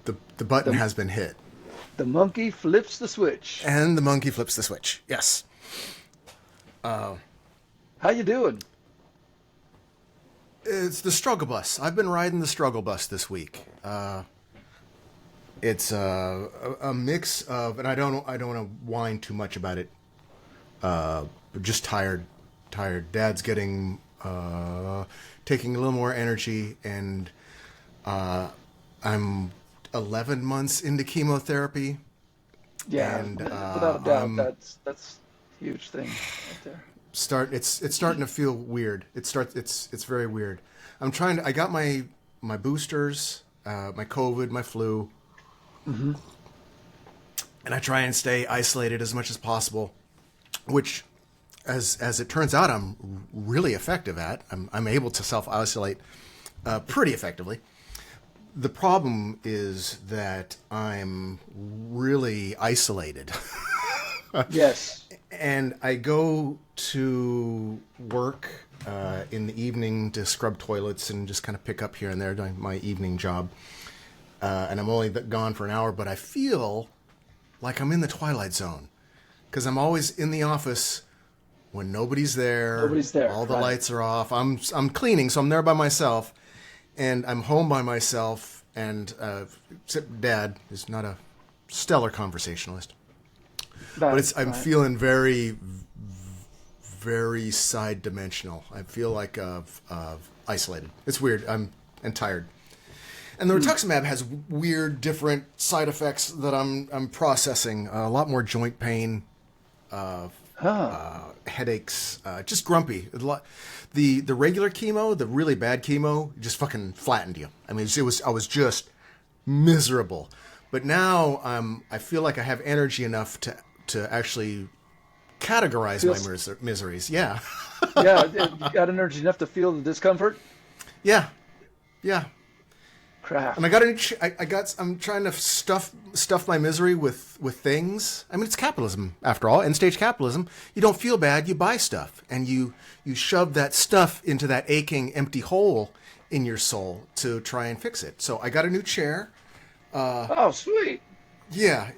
the button The, has been hit. the monkey flips the switch. And the monkey flips the switch. Yes. How you doing? It's the struggle bus. I've been riding the struggle bus this week. It's a mix of, and I don't want to whine too much about it. Just tired. Dad's getting taking a little more energy, and I'm 11 months into chemotherapy. Yeah, And without a doubt, that's a huge thing right there. It's starting to feel weird. It's very weird. I got my boosters, my COVID, my flu, and I try and stay isolated as much as possible, which, as it turns out, I'm really effective at. I'm able to self-isolate pretty effectively. The problem is that I'm really isolated. Yes. And I go to work in the evening to scrub toilets and just kind of pick up here and there doing my evening job. And I'm only gone for an hour, but I feel like I'm in the Twilight Zone because I'm always in the office when nobody's there. Nobody's there. All the right. lights are off. I'm cleaning, so I'm there by myself, and I'm home by myself. And except Dad is not a stellar conversationalist. But I'm feeling very, very side dimensional. I feel like isolated. It's weird. I'm tired. And the rituximab has weird, different side effects that I'm processing. A lot more joint pain, headaches, just grumpy. The regular chemo, the really bad chemo, just fucking flattened you. I mean, I was just miserable. But now I feel like I have energy enough to actually categorize my miseries. Yeah. Yeah, you got energy enough to feel the discomfort? Yeah. Crap. And I'm trying to stuff my misery with things. I mean, it's capitalism after all, end stage capitalism. You don't feel bad, you buy stuff, and you shove that stuff into that aching, empty hole in your soul to try and fix it. So I got a new chair. Oh, sweet. Yeah,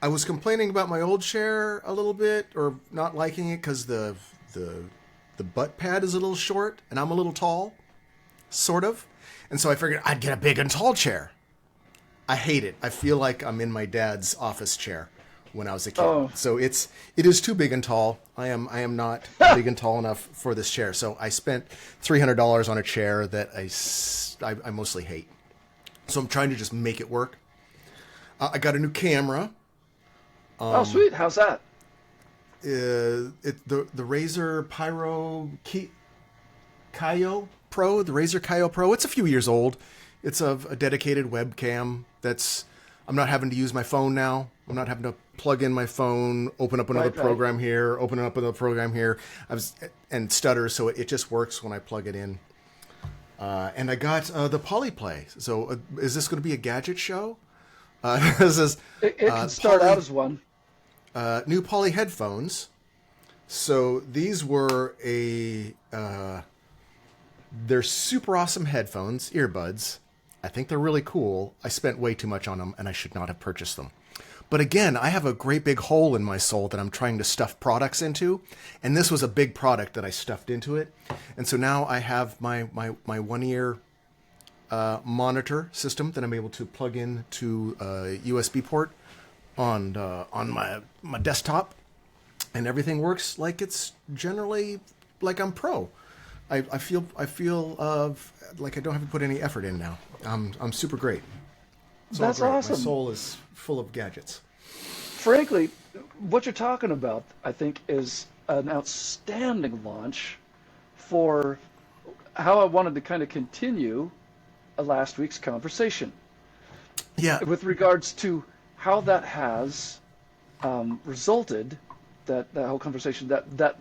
I was complaining about my old chair a little bit, or not liking it because the butt pad is a little short, and I'm a little tall, sort of. And so I figured I'd get a big and tall chair. I hate it. I feel like I'm in my dad's office chair when I was a kid. Oh. So it is too big and tall. I am not big and tall enough for this chair. So I spent $300 on a chair that I mostly hate. So I'm trying to just make it work. I got a new camera. Oh, sweet. How's that? The Razer Kiyo Pro, the Razer Kiyo Pro. It's a few years old. It's a dedicated webcam I'm not having to use my phone now. I'm not having to plug in my phone, open up another program here, open up another program here, and stutter, so it just works when I plug it in. And I got the Polyplay. So is this going to be a gadget show? It can start out as one. New Poly headphones. So these were they're super awesome headphones, earbuds. I think they're really cool. I spent way too much on them, and I should not have purchased them. But again, I have a great big hole in my soul that I'm trying to stuff products into, and this was a big product that I stuffed into it. And so now I have my one-ear monitor system that I'm able to plug in to a USB port on my desktop, and everything works like it's generally like I'm pro. I feel like I don't have to put any effort in now. I'm super great. That's awesome. My soul is full of gadgets. Frankly, what you're talking about, I think, is an outstanding launch for how I wanted to kind of continue last week's conversation. Yeah. With regards to how that has resulted, that whole conversation, that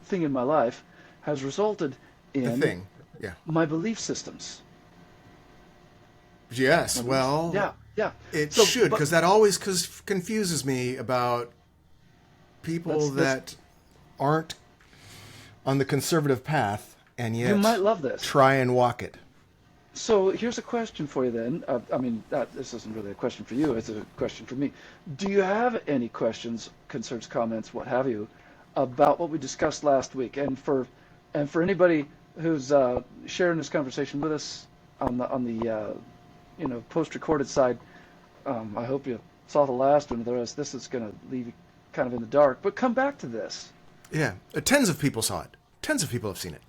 thing in my life has resulted in my belief systems. Yes, well, yeah. It should, because that always confuses me about people that aren't on the conservative path and yet you might love this. Try and walk it. So here's a question for you then. This isn't really a question for you, it's a question for me. Do you have any questions, concerns, comments, what have you, about what we discussed last week? And for anybody who's sharing this conversation with us on the post-recorded side, I hope you saw the last one. Otherwise, this is going to leave you kind of in the dark. But come back to this. Yeah, tens of people saw it. Tens of people have seen it.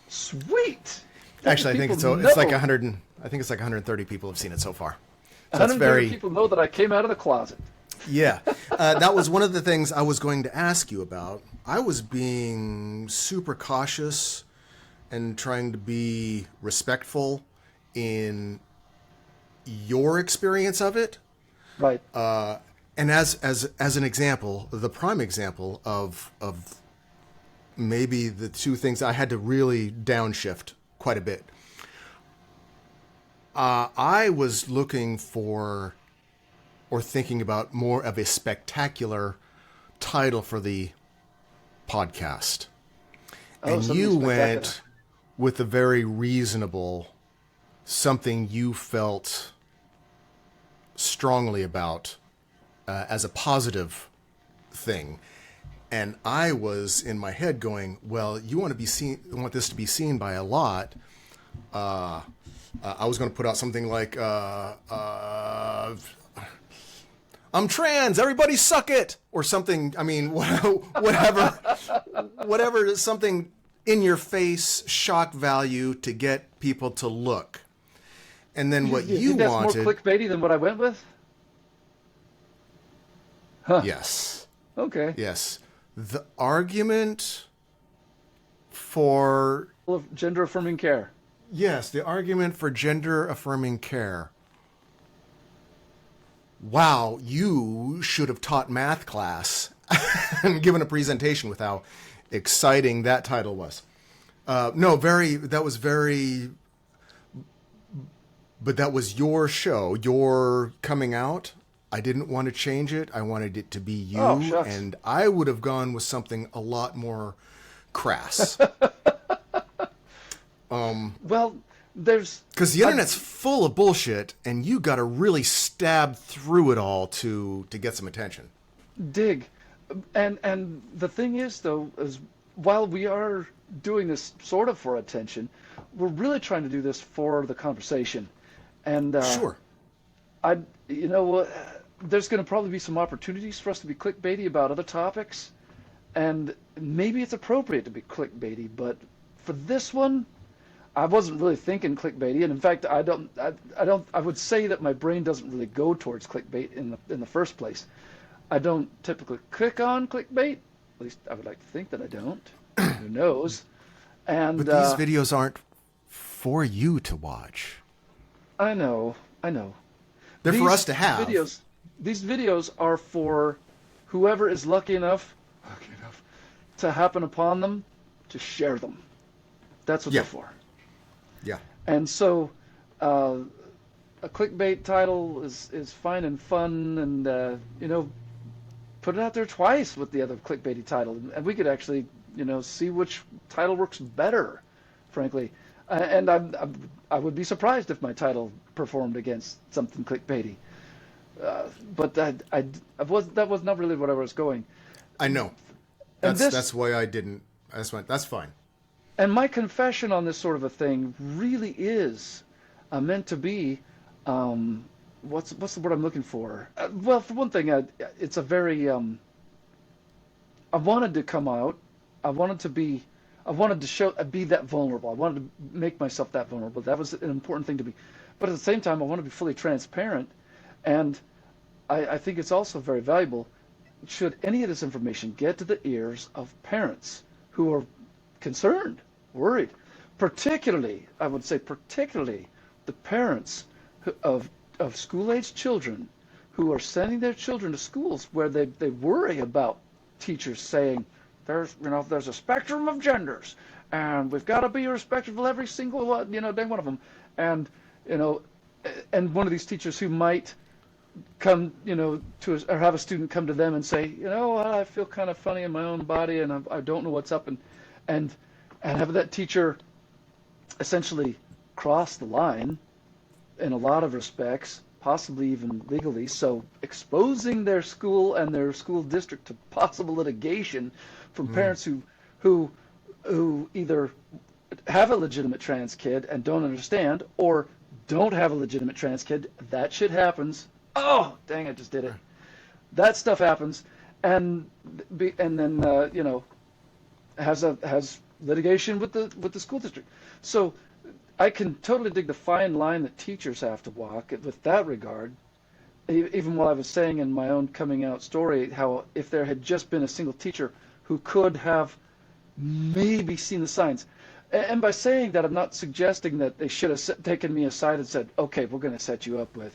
Sweet. Actually, I think it's like 100. I think it's like 130 people have seen it so far. So 130 people know that I came out of the closet. Yeah, that was one of the things I was going to ask you about. I was being super cautious and trying to be respectful in your experience of it. Right. And as an example, the prime example of maybe the two things I had to really downshift quite a bit. I was looking for or thinking about more of a spectacular title for the podcast. And you went with a very reasonable, something you felt strongly about as a positive thing. And I was in my head going, well, you want this to be seen by a lot. I was going to put out something like, I'm trans, everybody suck it, or something. I mean, whatever, something in your face, shock value to get people to look. And then what you think that's wanted. More clickbaity than what I went with? Huh. Yes. Okay. Yes. The argument for gender affirming care. Yes, the argument for gender affirming care. Wow, you should have taught math class and given a presentation with how exciting that title was. But that was your show, your coming out. I didn't want to change it. I wanted it to be you. Oh, shucks. And I would have gone with something a lot more crass. Well, there's... Because the internet's full of bullshit, and you got to really stab through it all to get some attention. Dig. And the thing is, though, is while we are doing this sort of for attention, we're really trying to do this for the conversation. And sure. There's going to probably be some opportunities for us to be clickbaity about other topics, and maybe it's appropriate to be clickbaity, but for this one, I wasn't really thinking clickbaity, and in fact, I would say that my brain doesn't really go towards clickbait in the first place. I don't typically click on clickbait. At least I would like to think that I don't. Who knows? And but these videos aren't for you to watch. I know. They're for us to have. These videos are for whoever is lucky enough to happen upon them, to share them. That's what they're for. Yeah. And so a clickbait title is fine and fun, and put it out there twice with the other clickbaity title, and we could actually see which title works better, frankly. And I would be surprised if my title performed against something clickbaity. But that was not really what I was going. I know. That's why I didn't. I just went, that's fine. And my confession on this sort of a thing really is meant to be, what's the word I'm looking for? Well, for one thing, it's a very, I wanted to come out. I wanted to be that vulnerable. I wanted to make myself that vulnerable. That was an important thing to be. But at the same time, I want to be fully transparent. And I think it's also very valuable should any of this information get to the ears of parents who are concerned, worried. Particularly, I would say particularly the parents of school-aged children who are sending their children to schools where they worry about teachers saying, there's a spectrum of genders, and we've got to be respectful of every single one, day one of them, and and one of these teachers who might come, or have a student come to them and say, I feel kind of funny in my own body, and I don't know what's up, and have that teacher essentially crossed the line in a lot of respects, possibly even legally. So exposing their school and their school district to possible litigation from parents who either have a legitimate trans kid and don't understand, or don't have a legitimate trans kid. That shit happens. Oh, dang! I just did it. That stuff happens, and then has litigation with the school district. So I can totally dig the fine line that teachers have to walk with that regard. Even while I was saying in my own coming out story how if there had just been a single teacher who could have maybe seen the signs. And by saying that, I'm not suggesting that they should have taken me aside and said, okay, we're going to set you up with,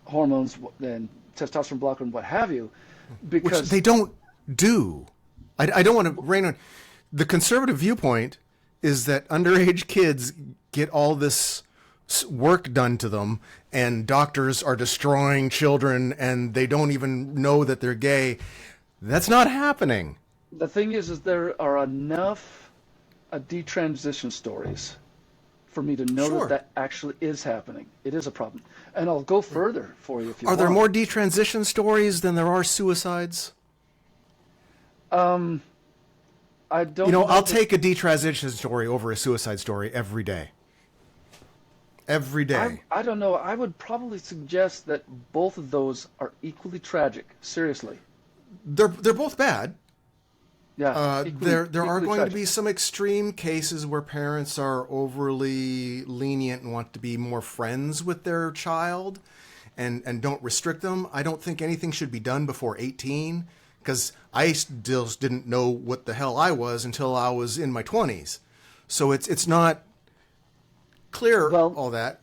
hormones and testosterone blocker and what have you. Because which they don't do. I don't want to rain on. The conservative viewpoint is that underage kids get all this work done to them, and doctors are destroying children, and they don't even know that they're gay. That's not happening. The thing is there are enough detransition stories for me to know that actually is happening. It is a problem. And I'll go further for you if you want. Are there more detransition stories than there are suicides? I don't I'll take a detransition story over a suicide story every day. Every day. I don't know. I would probably suggest that both of those are equally tragic. Seriously. They're both bad. Yeah. There are going to be some extreme cases where parents are overly lenient and want to be more friends with their child and don't restrict them. I don't think anything should be done before 18, because I still didn't know what the hell I was until I was in my 20s. So it's not clear, all that.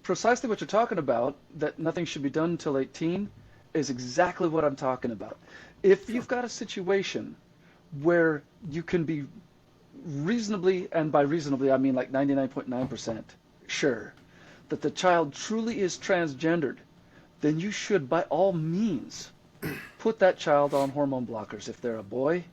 Precisely what you're talking about, that nothing should be done until 18, is exactly what I'm talking about. If you've got a situation where you can be reasonably, and by reasonably I mean like 99.9% sure that the child truly is transgendered, then you should by all means put that child on hormone blockers if they're a boy,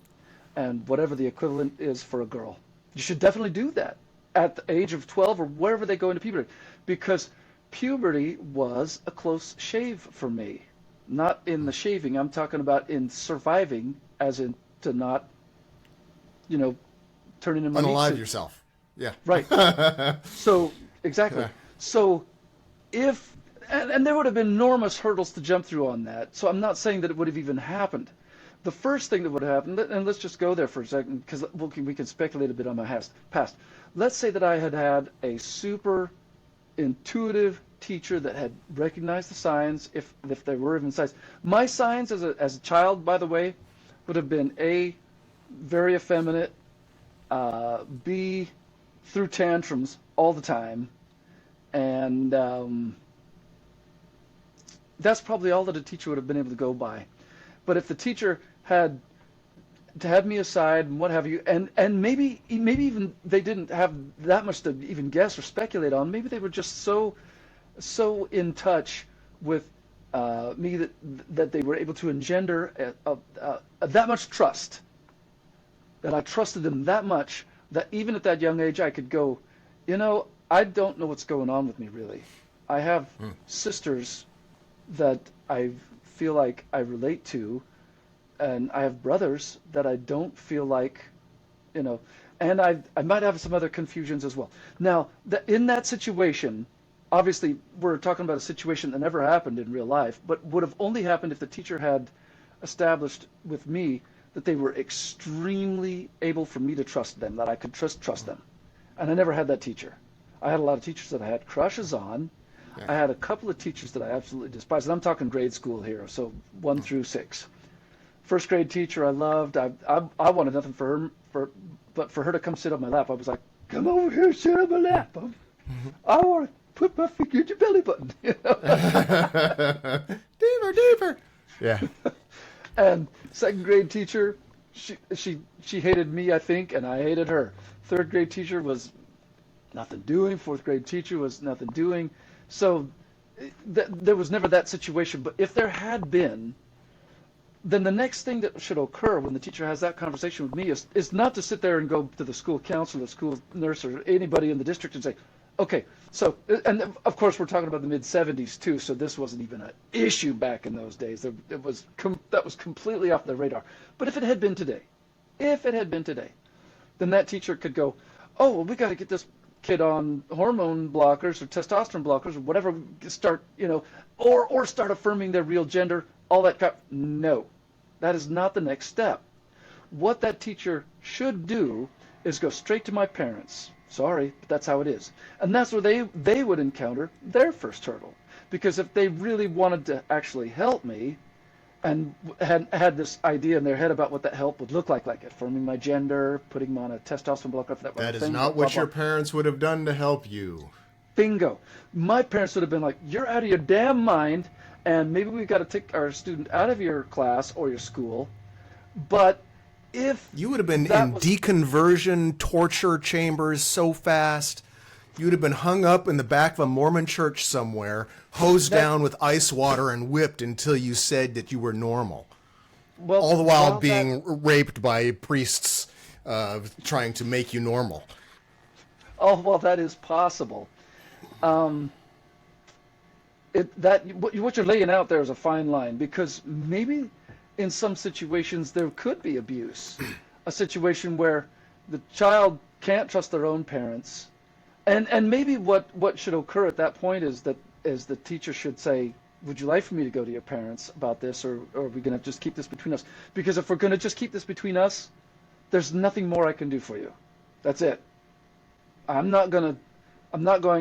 and whatever the equivalent is for a girl. You should definitely do that at the age of 12 or wherever they go into puberty, because puberty was a close shave for me. Not in the shaving, I'm talking about in surviving, as in to not, turn into my unalive yourself. Yeah. Right. So, exactly. Yeah. So, and there would have been enormous hurdles to jump through on that. So I'm not saying that it would have even happened. The first thing that would have happened, and let's just go there for a second, because we can speculate a bit on my past. Let's say that I had had a super intuitive teacher that had recognized the signs, if there were even signs. My signs as a child, by the way, would have been A, very effeminate, B, threw tantrums all the time, and that's probably all that a teacher would have been able to go by. But if the teacher had me aside and what have you, and maybe even they didn't have that much to even guess or speculate on, maybe they were just so in touch with me that they were able to engender that much trust, that I trusted them that much, that even at that young age I could go, I don't know what's going on with me really. I have sisters that I feel like I relate to, and I have brothers that I don't feel like, and I might have some other confusions as well. Now, in that situation, obviously we're talking about a situation that never happened in real life, but would have only happened if the teacher had established with me that they were extremely able for me to trust them, that I could trust them. And I never had that teacher. I had a lot of teachers that I had crushes on. Yeah. I had a couple of teachers that I absolutely despised, and I'm talking grade school here, so 1 through 6. First grade teacher I loved. I wanted nothing for her, but for her to come sit on my lap, I was like, come over here, sit on my lap. I want to put my finger in your belly button. Deeper. Yeah. And second grade teacher, she hated me, I think, and I hated her. Third grade teacher was nothing doing. Fourth grade teacher was nothing doing. So there was never that situation. But if there had been, then the next thing that should occur when the teacher has that conversation with me is not to sit there and go to the school counselor, the school nurse, or anybody in the district and say, Okay, so, and of course we're talking about the mid 70s too, so this wasn't even an issue back in those days. That was completely off the radar. But if it had been today, then that teacher could go, oh, well, we got to get this kid on hormone blockers or testosterone blockers or whatever, start, or start affirming their real gender, all that crap. No, that is not the next step. What that teacher should do is go straight to my parents. Sorry, but that's how it is. And that's where they would encounter their first hurdle. Because if they really wanted to actually help me and had this idea in their head about what that help would look like affirming my gender, putting them on a testosterone blocker, if that is not what your parents would have done to help you. Bingo. My parents would have been like, you're out of your damn mind, and maybe we've got to take our student out of your class or your school. But if you would have been in deconversion torture chambers so fast, you would have been hung up in the back of a Mormon church somewhere, hosed down with ice water and whipped until you said that you were normal. Well, all the while being raped by priests trying to make you normal. Oh, well, that is possible. What you're laying out there is a fine line, because maybe in some situations there could be abuse, a situation where the child can't trust their own parents, and maybe what should occur at that point is the teacher should say, would you like for me to go to your parents about this, or are we going to just keep this between us? Because if we're going to just keep this between us, there's nothing more I can do for you. That's it. I'm not going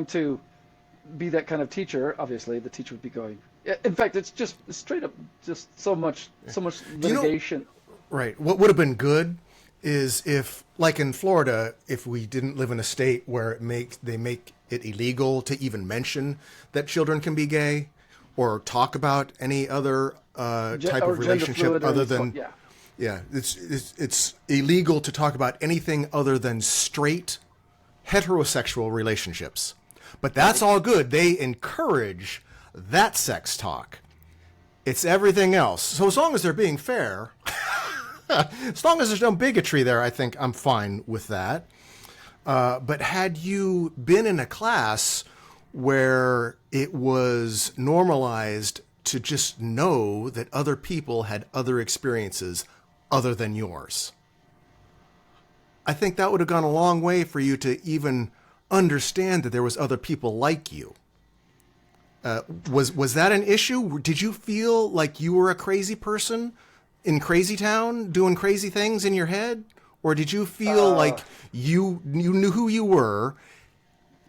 to be that kind of teacher. Obviously, the teacher would be going. In fact, it's just straight up, just so much litigation. Right. What would have been good is if, like in Florida, if we didn't live in a state where they make it illegal to even mention that children can be gay, or talk about any other type of relationship other than it's illegal to talk about anything other than straight heterosexual relationships. But that's all good. They encourage that sex talk. It's everything else. So as long as they're being fair, as long as there's no bigotry there, I think I'm fine with that. But had you been in a class where it was normalized to just know that other people had other experiences other than yours, I think that would have gone a long way for you to even understand that there was other people like you. Was that an issue? Did you feel like you were a crazy person in Crazy Town doing crazy things in your head? Or did you feel like you knew who you were,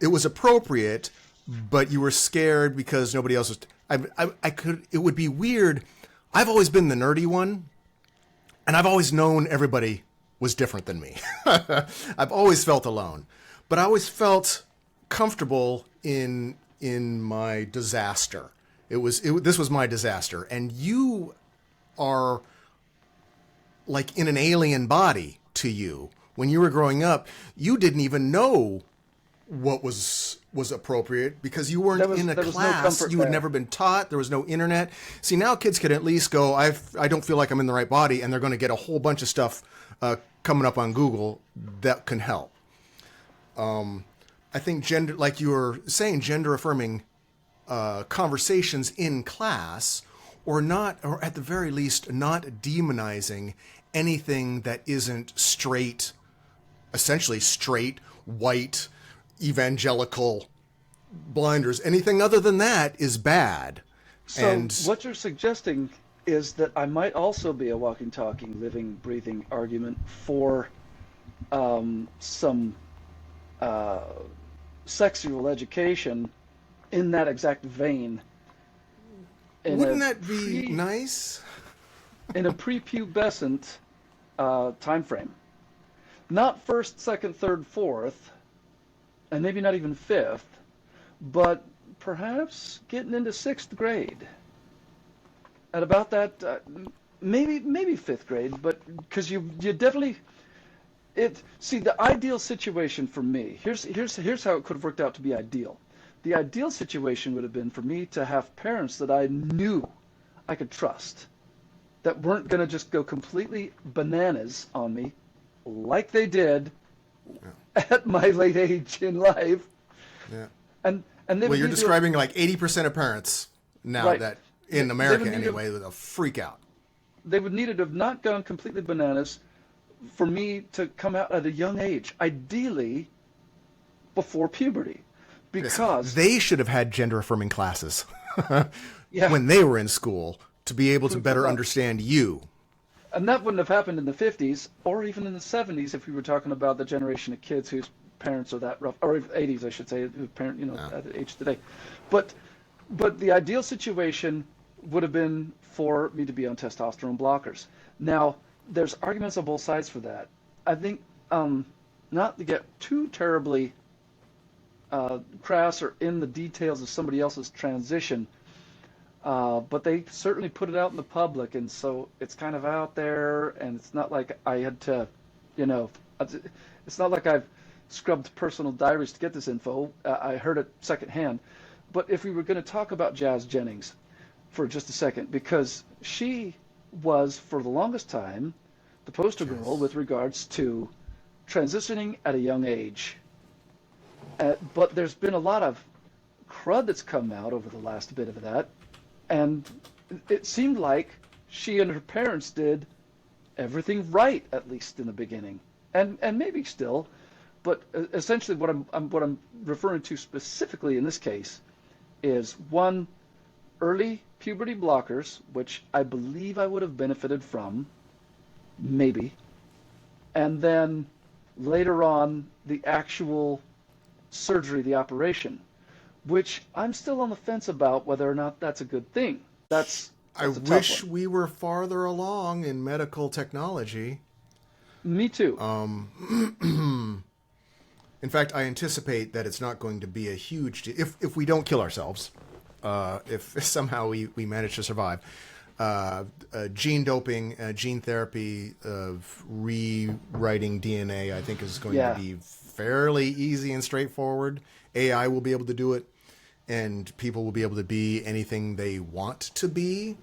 it was appropriate, but you were scared because nobody else was... It would be weird. I've always been the nerdy one, and I've always known everybody was different than me. I've always felt alone. But I always felt comfortable in my disaster. This was my disaster, and you are like in an alien body to you. When you were growing up, you didn't even know what was appropriate because you weren't in a class. You had never been taught. There was no internet. See, now kids can at least go, I don't feel like I'm in the right body, and they're going to get a whole bunch of stuff coming up on Google that can help. I think gender, like you were saying, gender affirming conversations in class, or at the very least, not demonizing anything that isn't essentially straight, white, evangelical blinders. Anything other than that is bad. So what you're suggesting is that I might also be a walking, talking, living, breathing argument for some sexual education in that exact vein. Wouldn't that be nice? In a prepubescent time frame. Not first, second, third, fourth, and maybe not even fifth, but perhaps getting into sixth grade. At about that, maybe fifth grade, but because you definitely... See, the ideal situation for me, here's how it could have worked out to be ideal. The ideal situation would have been for me to have parents that I knew I could trust, that weren't going to just go completely bananas on me like they did at my late age in life, Yeah. And they well, you're describing like 80% of parents now right. that in America anyway, they'll freak out. They would need it to have not gone completely bananas for me to come out at a young age, ideally before puberty, because they should have had gender affirming classes yeah, when they were in school to be able to better understand you. And that wouldn't have happened in the 50s or even in the 70s if we were talking about the generation of kids whose parents are that rough, or 80s, I should say, whose parent, at the age today. But the ideal situation would have been for me to be on testosterone blockers. Now, there's arguments on both sides for that. I think, not to get too terribly crass or in the details of somebody else's transition, but they certainly put it out in the public, and so it's kind of out there, and it's not like I had to, it's not like I've scrubbed personal diaries to get this info. I heard it secondhand. But if we were going to talk about Jazz Jennings for just a second, because she was, for the longest time, the poster girl with regards to transitioning at a young age. But there's been a lot of crud that's come out over the last bit of that, and it seemed like she and her parents did everything right, at least in the beginning, and maybe still. But essentially, what I'm referring to specifically in this case is one, early puberty blockers, which I believe I would have benefited from, maybe, and then later on the actual surgery, the operation, which I'm still on the fence about whether or not that's a good thing. I wish we were farther along in medical technology. Me too. In fact, I anticipate that it's not going to be a huge if we don't kill ourselves, if somehow we manage to survive. Gene doping, gene therapy, of rewriting DNA, I think is going to be fairly easy and straightforward. AI will be able to do it, and people will be able to be anything they want to be.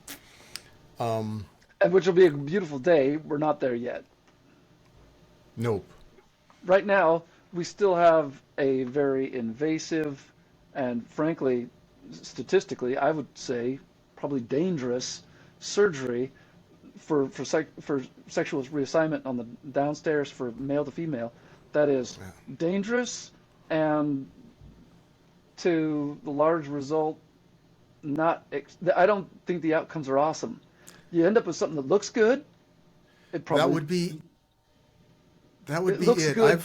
And which will be a beautiful day. We're not there yet. Nope. Right now, we still have a very invasive and, frankly, statistically, I would say, probably dangerous surgery for sexual reassignment on the downstairs for male to female. That is dangerous, and to the large result, I don't think the outcomes are awesome. You end up with something that looks good. That would be it. Good.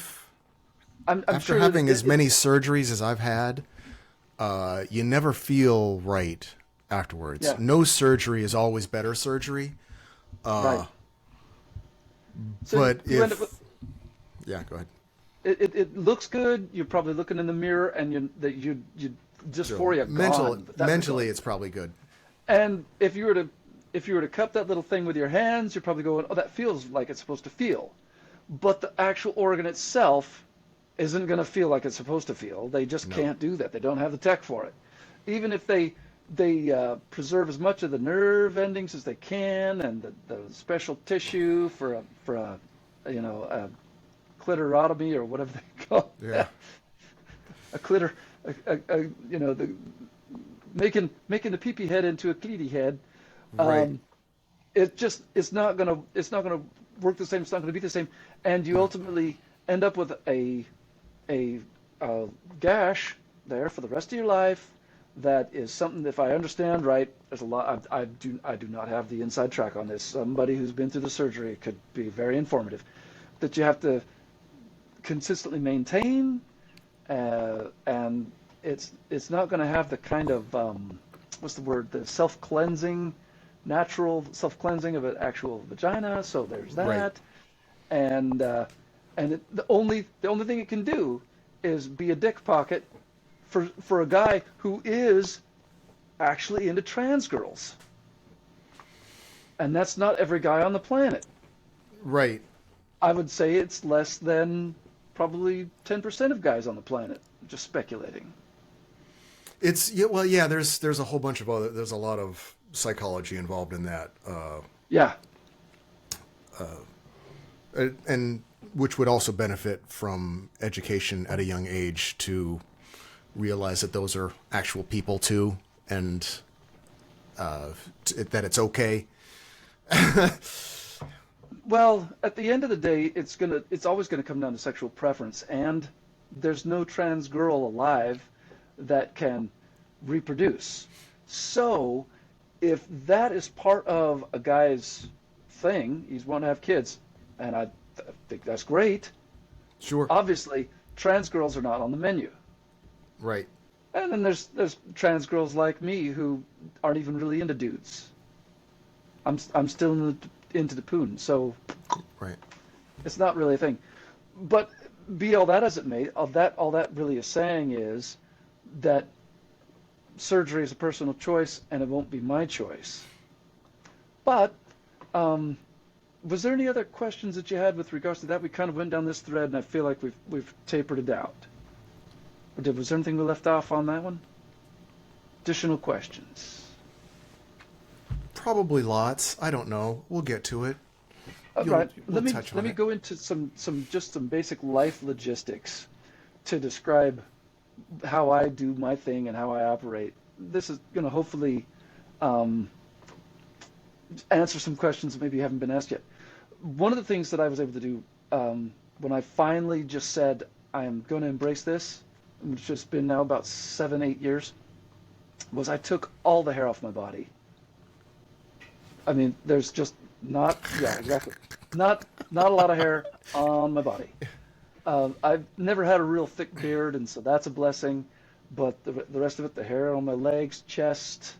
After sure having as many surgeries as I've had, you never feel right afterwards. Yeah. No surgery is always better surgery. Right. So But you end up with, yeah, go ahead. It looks good. You're probably looking in the mirror, and you dysphoria gone. Mentally, it's probably good. And if you were to cup that little thing with your hands, you're probably going, "Oh, that feels like it's supposed to feel," but the actual organ itself isn't going to feel like it's supposed to feel. They just can't do that. They don't have the tech for it. Even if they preserve as much of the nerve endings as they can, and the special tissue for a clitorotomy or whatever they call it. Yeah. A clitor, making the pee-pee head into a cleety head. Right. It's not gonna work the same. It's not gonna be the same, and you ultimately end up with a gash there for the rest of your life. That is something, if I understand right, there's a lot. I do not have the inside track on this. Somebody who's been through the surgery could be very informative. That you have to consistently maintain, and it's not going to have the kind of the self-cleansing, natural self-cleansing of an actual vagina. So there's that, right. and the only thing it can do is be a dick pocket for a guy who is actually into trans girls, and that's not every guy on the planet. Right. I would say it's less than probably 10% of guys on the planet. Just speculating. There's a whole bunch of there's a lot of psychology involved in that. And which would also benefit from education at a young age to realize that those are actual people too, and that it's okay. Well, at the end of the day, it's always gonna come down to sexual preference, and there's no trans girl alive that can reproduce. So, if that is part of a guy's thing, he's wanting to have kids, and I think that's great. Sure. Obviously, trans girls are not on the menu. Right. And then there's trans girls like me who aren't even really into dudes. I'm still into the poon, so right. It's not really a thing. But be all that as it may, all that really is saying is that surgery is a personal choice, and it won't be my choice. But was there any other questions that you had with regards to that? We kind of went down this thread, and I feel like we've tapered it out. Or was there anything we left off on that one? Additional questions? Probably lots. I don't know. We'll get to it. All right. Let me go into some basic life logistics to describe how I do my thing and how I operate. This is going to hopefully answer some questions that maybe haven't been asked yet. One of the things that I was able to do when I finally just said I am going to embrace this, which has been now about 7-8 years, was I took all the hair off my body. I mean, there's just not a lot of hair on my body. I've never had a real thick beard, and so that's a blessing. But the rest of it, the hair on my legs, chest,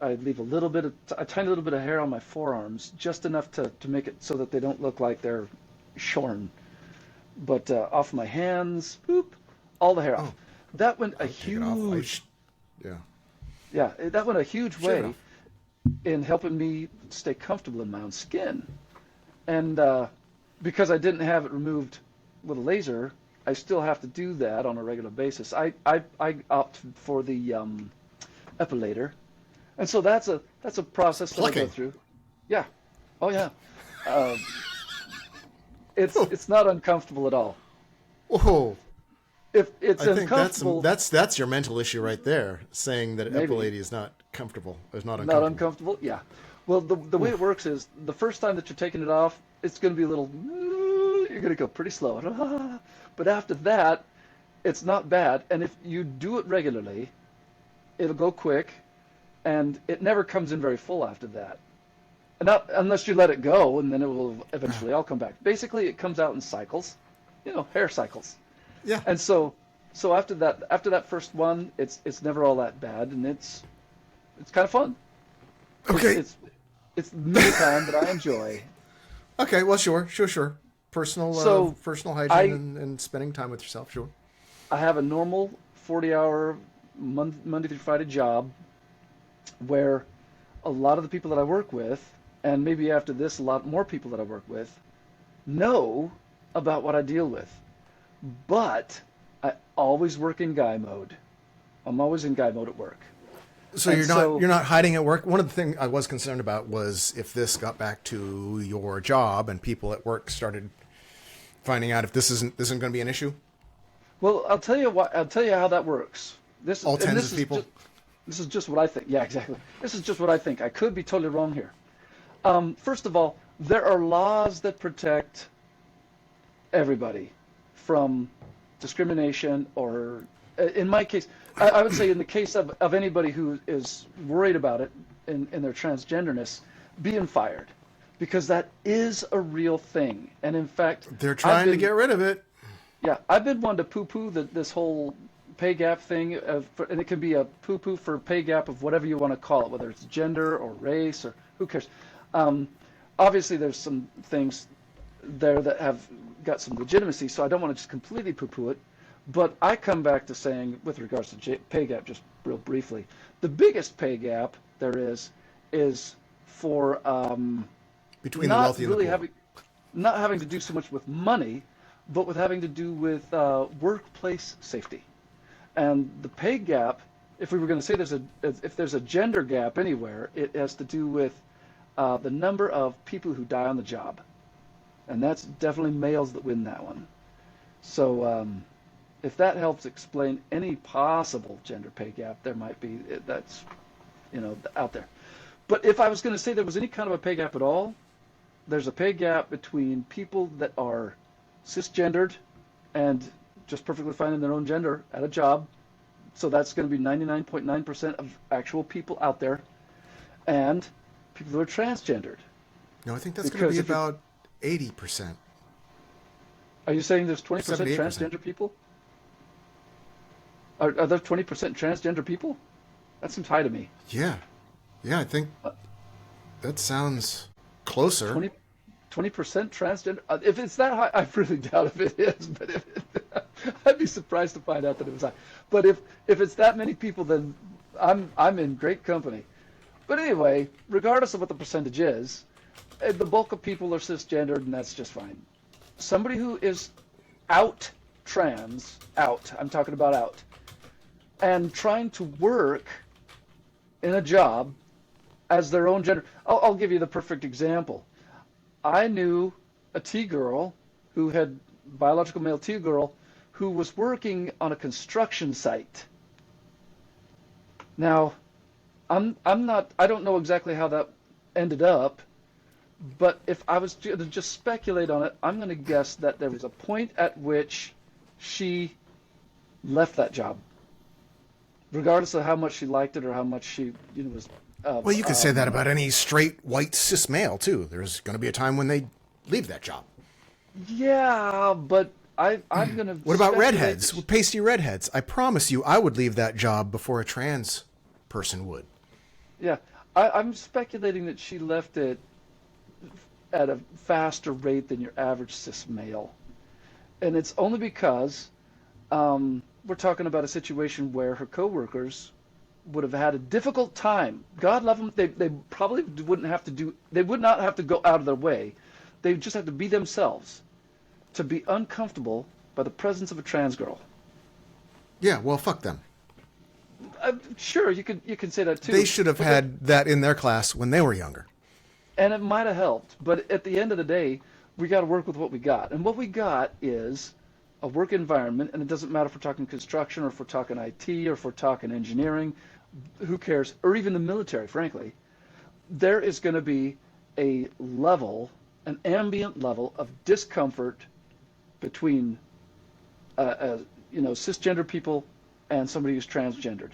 I leave a tiny little bit of hair on my forearms, just enough to make it so that they don't look like they're shorn. But off my hands, boop, all the hair off. That went a huge, that went a huge way in helping me stay comfortable in my own skin. And because I didn't have it removed with a laser, I still have to do that on a regular basis. I opt for the epilator, and so that's a process that I go through. Yeah, oh yeah. It's not uncomfortable at all. Whoa. If it's I think uncomfortable, that's your mental issue right there, saying that epilating is not comfortable. It's not uncomfortable. Not uncomfortable, yeah. Well, the way it works is the first time that you're taking it off, it's going to be a little. You're going to go pretty slow, but after that, it's not bad. And if you do it regularly, it'll go quick, and it never comes in very full after that. And not unless you let it go, and then it will eventually all come back. Basically, it comes out in cycles, hair cycles. Yeah. And so after that first one, it's never all that bad, and it's kind of fun. Okay. It's me time that I enjoy. Okay. Well, sure. Personal hygiene and spending time with yourself. Sure. I have a normal 40-hour Monday through Friday job, where a lot of the people that I work with, and maybe after this, a lot more people that I work with, know about what I deal with. But I always work in guy mode. I'm always in guy mode at work. So you're not hiding at work. One of the things I was concerned about was if this got back to your job and people at work started finding out if this isn't going to be an issue. Well, I'll tell you how that works. All tens of people. This is just what I think. Yeah, exactly. This is just what I think. I could be totally wrong here. First of all, there are laws that protect everybody from discrimination, or in my case, I would say in the case of anybody who is worried about it in their transgenderness, being fired, because that is a real thing. And in fact, they're trying to get rid of it. Yeah, I've been one to poo-poo this whole pay gap thing, and it can be a poo-poo for pay gap of whatever you want to call it, whether it's gender or race or who cares. Obviously, there's some things there that have got some legitimacy, so I don't want to just completely poo-poo it. But I come back to saying, with regards to pay gap, just real briefly, the biggest pay gap there is for between the wealthy and the poor. Not having to do so much with money, but with having to do with workplace safety. And the pay gap, if we were going to say if there's a gender gap anywhere, it has to do with the number of people who die on the job. And that's definitely males that win that one. So if that helps explain any possible gender pay gap there might be, that's, out there. But if I was going to say there was any kind of a pay gap at all, there's a pay gap between people that are cisgendered and just perfectly fine in their own gender at a job. So that's going to be 99.9% of actual people out there, and people who are transgendered. No, I think that's going to be about 80%. Are you saying there's 20% 78%. transgender people? Are there 20% transgender people? That seems high to me. Yeah. Yeah, I think that sounds closer. 20% transgender? If it's that high, I really doubt if it is. But I'd be surprised to find out that it was high. But if it's that many people, then I'm in great company. But anyway, regardless of what the percentage is, the bulk of people are cisgendered, and that's just fine. Somebody who is out, I'm talking about out, and trying to work in a job as their own gender. I'll give you the perfect example. I knew a T-girl who had biological male T-girl who was working on a construction site. Now, I don't know exactly how that ended up, but if I was to just speculate on it, I'm going to guess that there was a point at which she left that job, regardless of how much she liked it or how much she was. Well, you could say that about any straight white cis male too. There's going to be a time when they leave that job. Yeah, but I'm going to. What about redheads? Pasty redheads? I promise you, I would leave that job before a trans person would. Yeah, I'm speculating that she left it at a faster rate than your average cis male, and it's only because we're talking about a situation where her coworkers would have had a difficult time. God love them. They probably wouldn't have to do. They would not have to go out of their way. They would just have to be themselves to be uncomfortable by the presence of a trans girl. Yeah, well, fuck them. Sure, you can say that too. They should have had that in their class when they were younger. And it might have helped, but at the end of the day, we got to work with what we got. And what we got is a work environment, and it doesn't matter if we're talking construction or if we're talking IT or if we're talking engineering, who cares, or even the military, frankly. There is going to be a level, an ambient level of discomfort between cisgender people and somebody who's transgendered.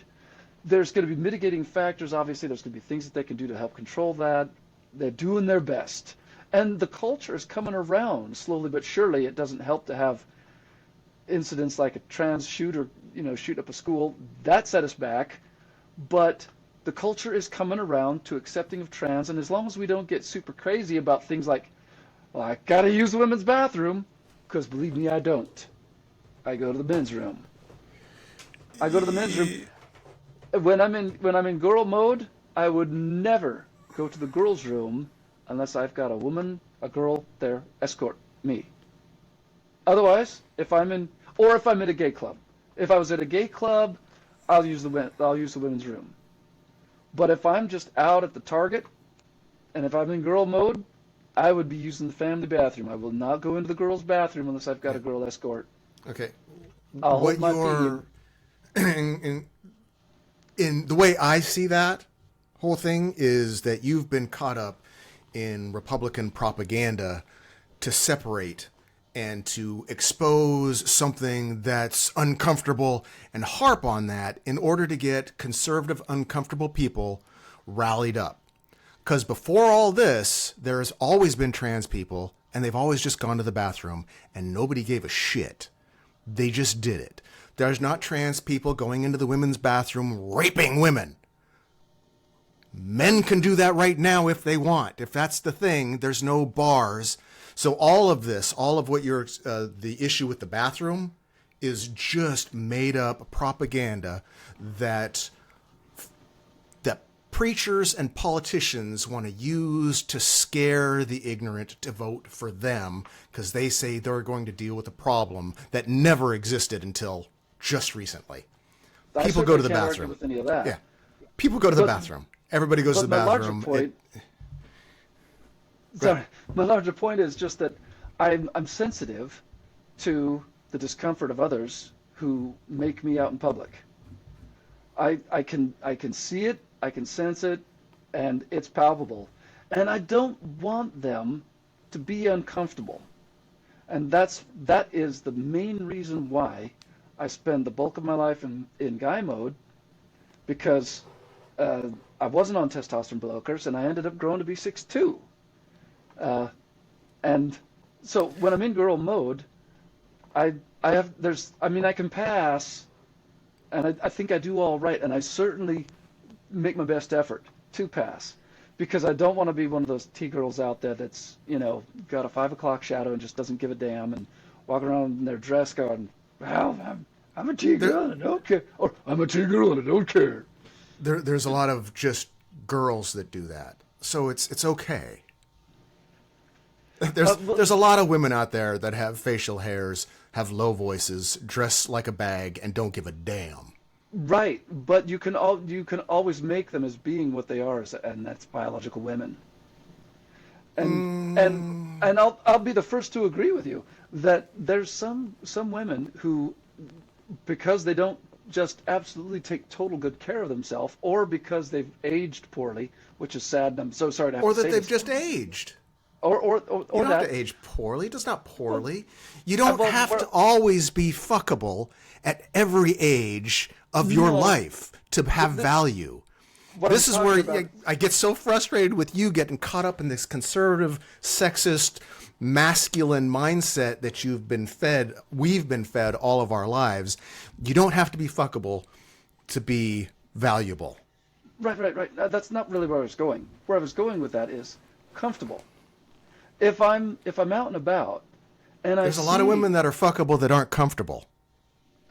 There's going to be mitigating factors. Obviously, there's going to be things that they can do to help control that. They're doing their best. And the culture is coming around slowly but surely. It doesn't help to have incidents like a trans shooter, shoot up a school. That set us back. But the culture is coming around to accepting of trans. And as long as we don't get super crazy about things like, well, I got to use the women's bathroom, because believe me, I don't. I go to the men's room. When I'm in girl mode, I would never go to the girls' room unless I've got a girl there escort me. Otherwise, if I'm at a gay club. If I was at a gay club, I'll use the women's room. But if I'm just out at the Target, and if I'm in girl mode, I would be using the family bathroom. I will not go into the girls' bathroom unless I've got a girl escort. Okay. I'll hold my pee. In the way I see that whole thing is that you've been caught up in Republican propaganda to separate and to expose something that's uncomfortable and harp on that in order to get conservative, uncomfortable people rallied up. Because before all this, there's always been trans people, and they've always just gone to the bathroom, and nobody gave a shit. They just did it. There's not trans people going into the women's bathroom raping women. Men can do that right now if they want. If that's the thing, there's no bars. So all of this, all of what the issue with the bathroom is just made up propaganda that preachers and politicians want to use to scare the ignorant to vote for them because they say they're going to deal with a problem that never existed until just recently. People go to the bathroom. With any of that. Yeah, people go to the bathroom. Everybody goes to the bathroom. My larger point is just that I'm sensitive to the discomfort of others who make me out in public. I can see it, I can sense it, and it's palpable. And I don't want them to be uncomfortable. And that is the main reason why I spend the bulk of my life in guy mode, because I wasn't on testosterone blockers, and I ended up growing to be 6'2". And so when I'm in girl mode, I can pass, and I think I do all right, and I certainly make my best effort to pass, because I don't want to be one of those T-girls out there that's, got a 5 o'clock shadow and just doesn't give a damn and walking around in their dress going, well, I'm a T-girl and I don't care, or I'm a T-girl and I don't care. There's a lot of just girls that do that, so it's okay. There's a lot of women out there that have facial hairs, have low voices, dress like a bag, and don't give a damn. Right, but you can always make them as being what they are, and that's biological women. And I'll be the first to agree with you that there's some women who, because they don't just absolutely take total good care of themselves, or because they've aged poorly, which is sad, and I'm so sorry to have to say this. Or that they've just aged. Or you don't that. have to age poorly. It's not poorly. You don't have to always be fuckable at every age of your life to have value. This is where I get so frustrated with you getting caught up in this conservative, sexist, masculine mindset that we've been fed all of our lives. You don't have to be fuckable to be valuable. Right. That's not really where I was going. Where I was going with that is comfortable. If I'm out and about, and there's a lot of women that are fuckable that aren't comfortable.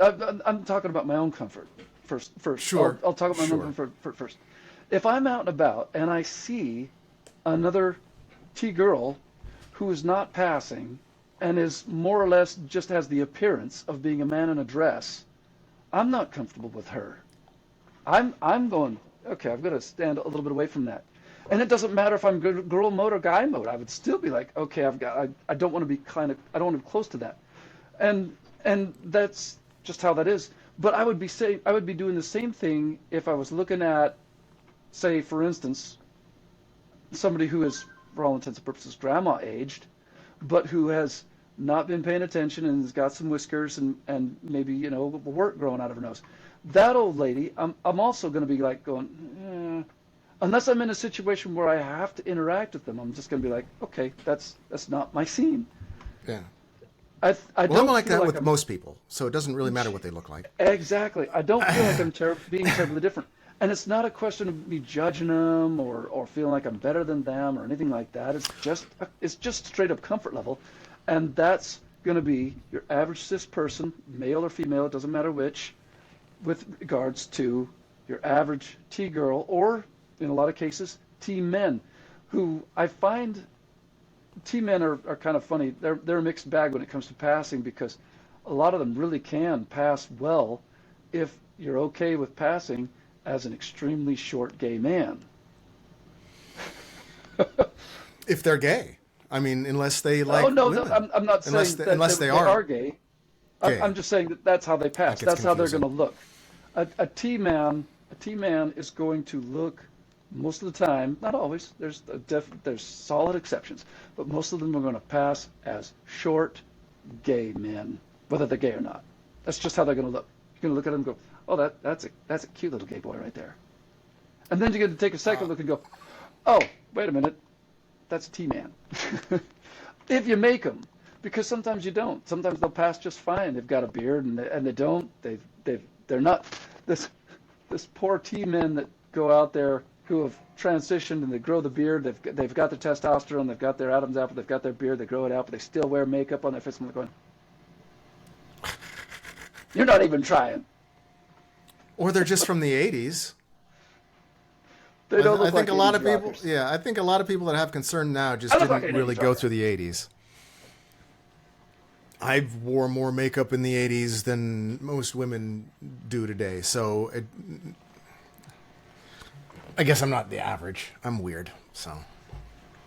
I'm talking about my own comfort first. Sure. I'll talk about my own comfort first. If I'm out and about and I see another T-girl who is not passing and is more or less just has the appearance of being a man in a dress, I'm not comfortable with her. I'm going, okay, I've got to stand a little bit away from that. And it doesn't matter if I'm girl mode or guy mode. I would still be like, okay, I don't want to be I don't want to be close to that. And that's just how that is. But I would be doing the same thing if I was looking at, say, for instance, somebody who is, for all intents and purposes, grandma aged, but who has not been paying attention and has got some whiskers and maybe, wart growing out of her nose. That old lady, I'm also going to be like going, unless I'm in a situation where I have to interact with them, I'm just going to be like, okay, that's not my scene. Yeah. I'm like that with most people, so it doesn't really matter what they look like. Exactly. I don't feel like I'm being terribly different. And it's not a question of me judging them or feeling like I'm better than them or anything like that. It's just straight up comfort level. And that's going to be your average cis person, male or female, it doesn't matter which, with regards to your average T-girl or, in a lot of cases, T-men, who I find T-men are kind of funny. They're a mixed bag when it comes to passing, because a lot of them really can pass well if you're okay with passing as an extremely short gay man. If they're gay. I mean, unless they like women. I'm not saying unless they are gay. I'm just saying that's how they pass. That's how they're going to look. A T-man is going to look, most of the time, not always, there's solid exceptions, but most of them are going to pass as short gay men, whether they're gay or not. That's just how they're going to look. You're going to look at them and go, oh, that's a cute little gay boy right there. And then you're going to take a second look and go, oh, wait a minute, that's a T-man. If you make them, because sometimes you don't. Sometimes they'll pass just fine. They've got a beard and they don't. They're not this poor T-men that go out there who have transitioned and they grow the beard. They've got their testosterone. They've got their Adam's apple. They've got their beard. They grow it out, but they still wear makeup on their face. And they're going, you're not even trying. Or they're just from the 80s. They don't look I think like a lot of people. rockers. Yeah, I think a lot of people that have concern now just didn't really go through the 80s. I wore more makeup in the 80s than most women do today, so I guess I'm not the average. I'm weird, so.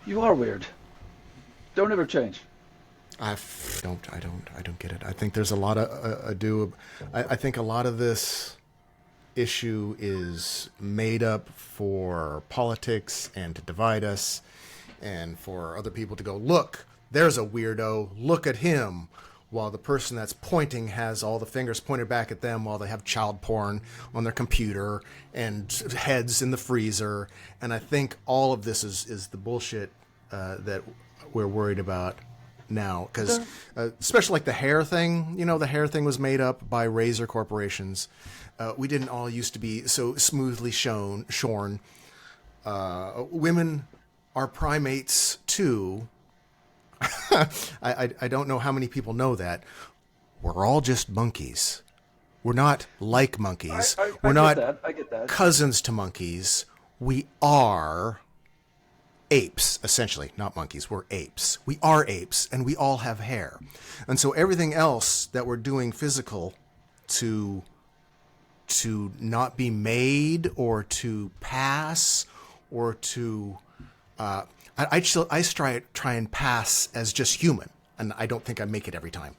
You are weird. Don't ever change. I don't get it. I think there's a lot of ado. I think a lot of this issue is made up for politics and to divide us, and for other people to go, look, there's a weirdo, look at him, while the person that's pointing has all the fingers pointed back at them while they have child porn on their computer and heads in the freezer. And I think all of this is the bullshit that we're worried about now, because especially like the hair thing, the hair thing was made up by Razer corporations. We didn't all used to be so smoothly shorn. Women are primates too. I don't know how many people know that. We're all just monkeys. We're not like monkeys. We're not I get that. Cousins to monkeys. We are apes, essentially. Not monkeys. We're apes. We are apes, and we all have hair. And so everything else that we're doing physical to not be made or to pass or to... I try and pass as just human, and I don't think I make it every time.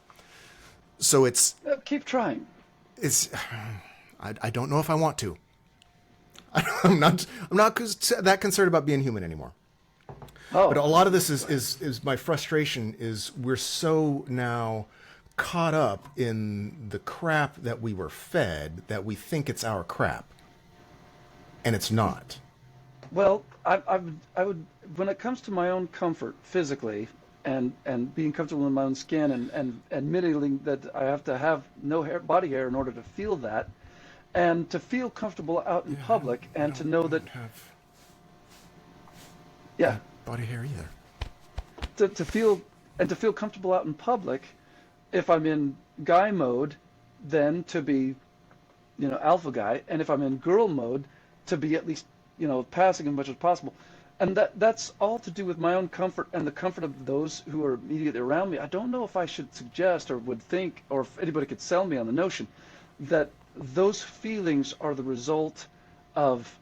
So it's... keep trying. I don't know if I want to. I'm not that concerned about being human anymore. Oh. But a lot of this is my frustration is we're so now caught up in the crap that we were fed that we think it's our crap, and it's not. Well, I would when it comes to my own comfort physically and being comfortable in my own skin and admitting that I have to have no body hair in order to feel that, and to feel comfortable out in public, and to know that body hair either. To feel comfortable out in public, if I'm in guy mode, then to be, alpha guy, and if I'm in girl mode, to be at least, passing as much as possible. And that's all to do with my own comfort and the comfort of those who are immediately around me. I don't know if I should suggest or would think, or if anybody could sell me on the notion that those feelings are the result of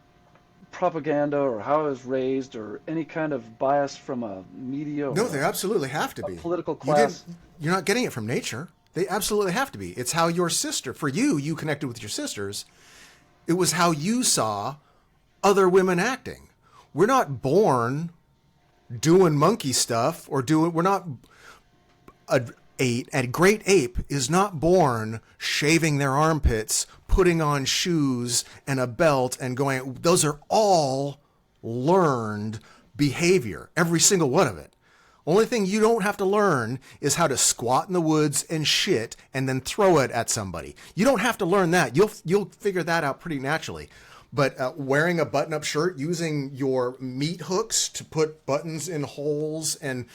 propaganda or how I was raised or any kind of bias from a media or no, they absolutely have to be. Political class. You're not getting it from nature. They absolutely have to be. It's how your sister, for you connected with your sisters. It was how you saw other women acting. We're not born doing monkey stuff we're not, a great ape is not born shaving their armpits, putting on shoes and a belt and going, those are all learned behavior, every single one of it. Only thing you don't have to learn is how to squat in the woods and shit and then throw it at somebody. You don't have to learn that. You'll figure that out pretty naturally. But wearing a button-up shirt, using your meat hooks to put buttons in holes and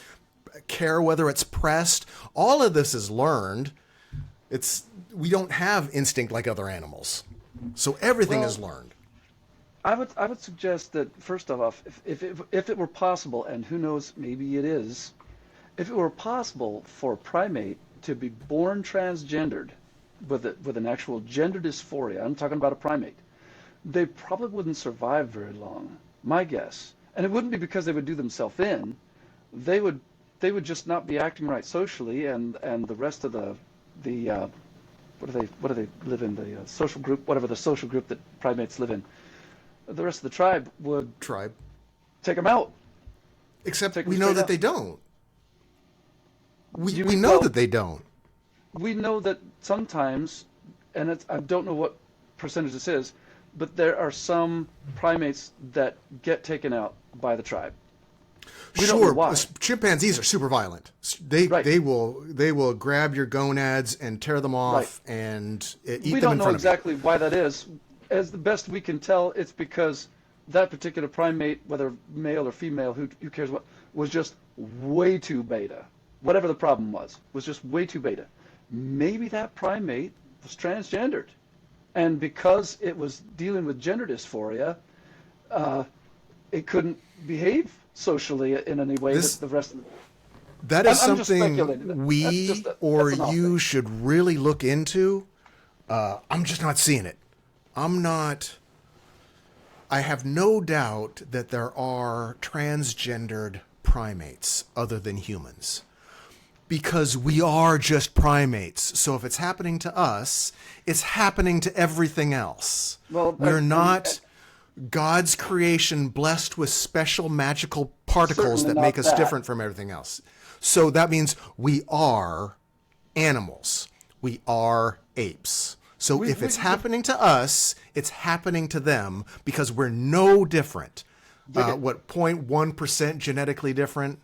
care whether it's pressed, all of this is learned. We don't have instinct like other animals. So everything is learned. I would suggest that, first off, if it were possible, and who knows, maybe it is, if it were possible for a primate to be born transgendered with an actual gender dysphoria, I'm talking about a primate, they probably wouldn't survive very long, my guess. And it wouldn't be because they would do themselves in. They would just not be acting right socially, and the rest of the what do they live in, the social group, whatever the social group that primates live in, the rest of the tribe would take them out. Except we know that they don't. We know that they don't. We know that sometimes, and I don't know what percentage this is, but there are some primates that get taken out by the tribe. We don't know why. Chimpanzees are super violent. They will grab your gonads and tear them off and eat them in front of you. We don't know exactly why that is. As the best we can tell, it's because that particular primate, whether male or female, who cares what, was just way too beta. Whatever the problem was just way too beta. Maybe that primate was transgendered. And because it was dealing with gender dysphoria, it couldn't behave socially in any way that the rest of the... That is something you should really look into. I'm just not seeing it. I have no doubt that there are transgendered primates other than humans. Because we are just primates. So if it's happening to us, it's happening to everything else. Well, we're not God's creation blessed with special magical particles that make us different from everything else. So that means we are animals. We are apes. So if it's happening to us, it's happening to them because we're no different. 0.1% genetically different?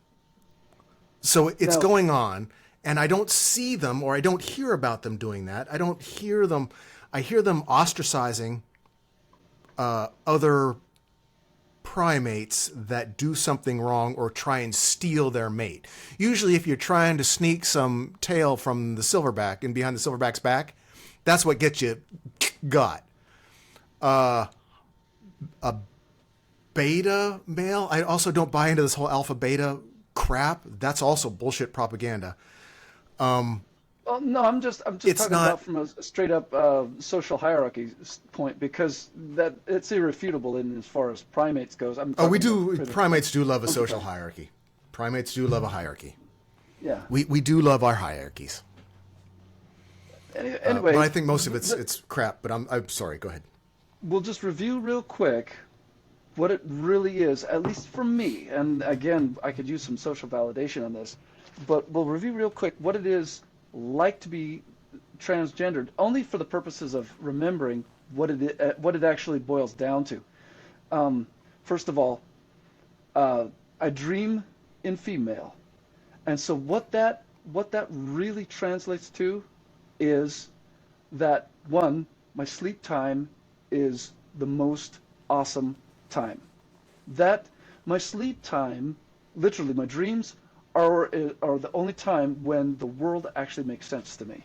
So it's going on, and I don't see them or I don't hear about them doing that. I don't hear them. I hear them ostracizing other primates that do something wrong or try and steal their mate. Usually if you're trying to sneak some tail from the silverback and behind the silverback's back, that's what gets you got. A beta male, I also don't buy into this whole alpha beta crap. That's also bullshit propaganda. Well, no, I'm just talking about from a straight up social hierarchy point, because that it's irrefutable in as far as primates goes. Primates do love a social hierarchy. Primates do love a hierarchy. Yeah. We do love our hierarchies. Anyway, but I think most of it's crap. But I'm sorry. Go ahead. We'll just review real quick what it really is, at least for me. And again, I could use some social validation on this, but we'll review real quick what it is like to be transgendered, only for the purposes of remembering what it actually boils down to. First of all, I dream in female, and so what that really translates to is that, one, my sleep time is the most awesome time. That my sleep time, literally my dreams, are the only time when the world actually makes sense to me.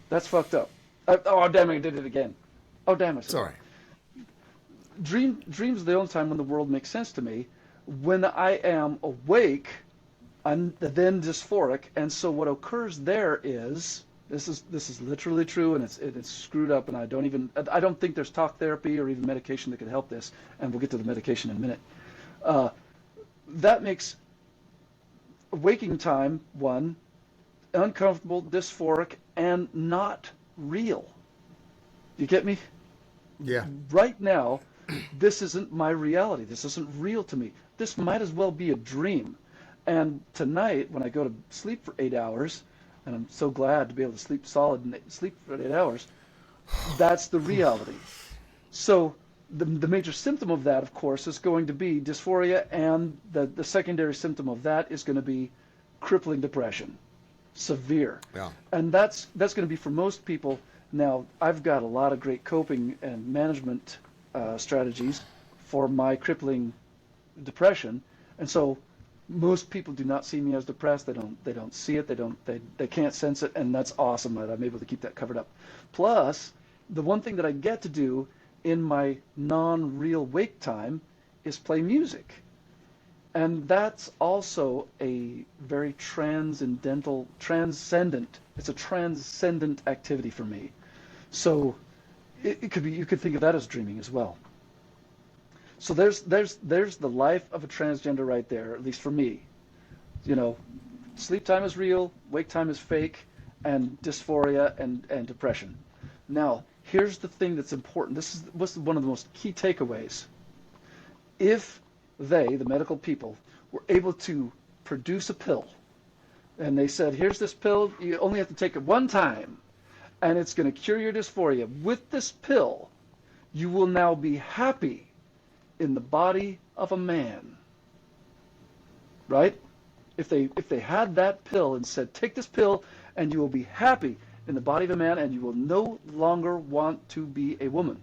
That's fucked up. Oh damn it, I did it again. Oh damn it. Sorry. Dreams are the only time when the world makes sense to me. When I am awake, I'm then dysphoric, and so what occurs there is, this is literally true, and it's screwed up, and I don't think there's talk therapy or even medication that could help this, and we'll get to the medication in a minute. That makes waking time, one, uncomfortable, dysphoric, and not real. You get me? Yeah. Right now, this isn't my reality. This isn't real to me. This might as well be a dream. And tonight, when I go to sleep for 8 hours, and I'm so glad to be able to sleep solid and sleep for 8 hours, that's the reality. So the major symptom of that, of course, is going to be dysphoria, and the secondary symptom of that is going to be crippling depression, severe. Yeah. And that's going to be for most people. Now, I've got a lot of great coping and management strategies for my crippling depression, and so most people do not see me as depressed. They don't see it. They can't sense it, and that's awesome that I'm able to keep that covered up. Plus, the one thing that I get to do in my non-real wake time is play music, and that's also a very transcendent. It's a transcendent activity for me. So it could be, you could think of that as dreaming as well. So there's the life of a transgender right there, at least for me. You know, sleep time is real, wake time is fake, and dysphoria and depression. Now, here's the thing that's important. This was one of the most key takeaways. If they, the medical people, were able to produce a pill, and they said, here's this pill, you only have to take it one time, and it's going to cure your dysphoria. With this pill, you will now be happy in the body of a man, right? If they had that pill and said, take this pill and you will be happy in the body of a man, and you will no longer want to be a woman.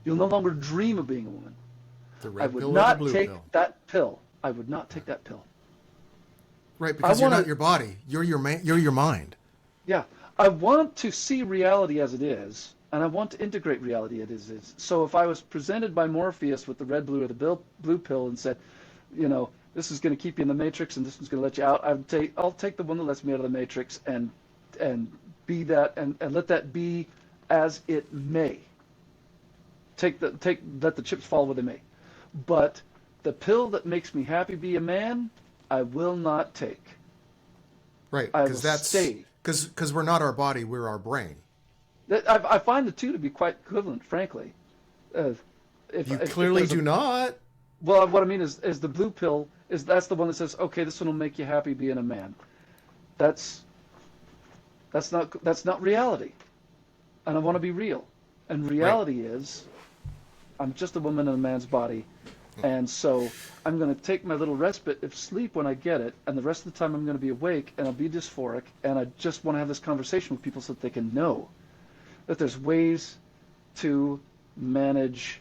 You'll no longer dream of being a woman. I would not take that pill. I would not take that pill. Right, because you're not your body. You're your mind. Yeah. I want to see reality as it is, and I want to integrate reality as it is. So if I was presented by Morpheus with the red, blue, or the blue pill and said, you know, this is going to keep you in the matrix and this one's going to let you out, I'll take the one that lets me out of the matrix and be that, and let that be as it may. Let the chips fall where they may. But the pill that makes me happy be a man, I will not take. Right, I will because that's stay. because we're not our body, we're our brain. I find the two to be quite equivalent, frankly. Uh, You clearly do not. Well, what I mean is the blue pill that's the one that says, okay, this one will make you happy being a man. That's not reality, and I want to be real. And reality is, I'm just a woman in a man's body, and so I'm going to take my little respite of sleep when I get it, and the rest of the time I'm going to be awake and I'll be dysphoric, and I just want to have this conversation with people so that they can know that there's ways to manage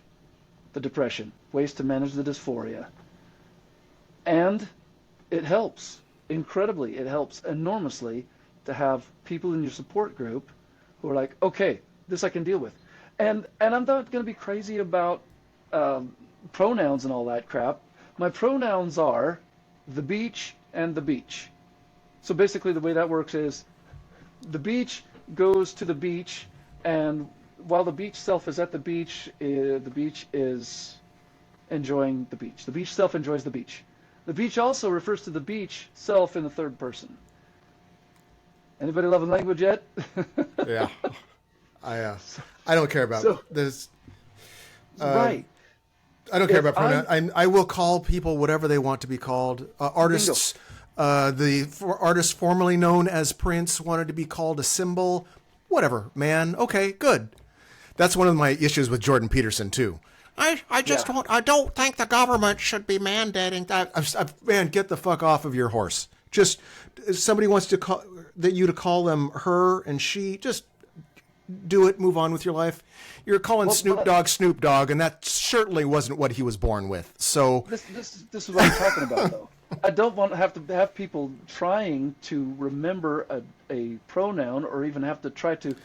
the depression, ways to manage the dysphoria. And it helps incredibly. It helps enormously to have people in your support group who are like, okay, this I can deal with. And I'm not going to be crazy about pronouns and all that crap. My pronouns are the beach and the beach. So basically the way that works is the beach goes to the beach, and while the beach self is at the beach is enjoying the beach. The beach self enjoys the beach. The beach also refers to the beach self in the third person. Anybody loving language yet? Yeah. I don't care about this. Right. I don't care about pronouns. I will call people whatever they want to be called. Artists, artist formerly known as Prince wanted to be called a symbol. Whatever, man. Okay, good. That's one of my issues with Jordan Peterson too. I don't think the government should be mandating that. Man, get the fuck off of your horse. Just if somebody wants to call you to call them her and she, just do it. Move on with your life. You're calling Snoop Dogg, and that certainly wasn't what he was born with. So this is what I'm talking about, though. I don't want to have people trying to remember a pronoun, or even have to try to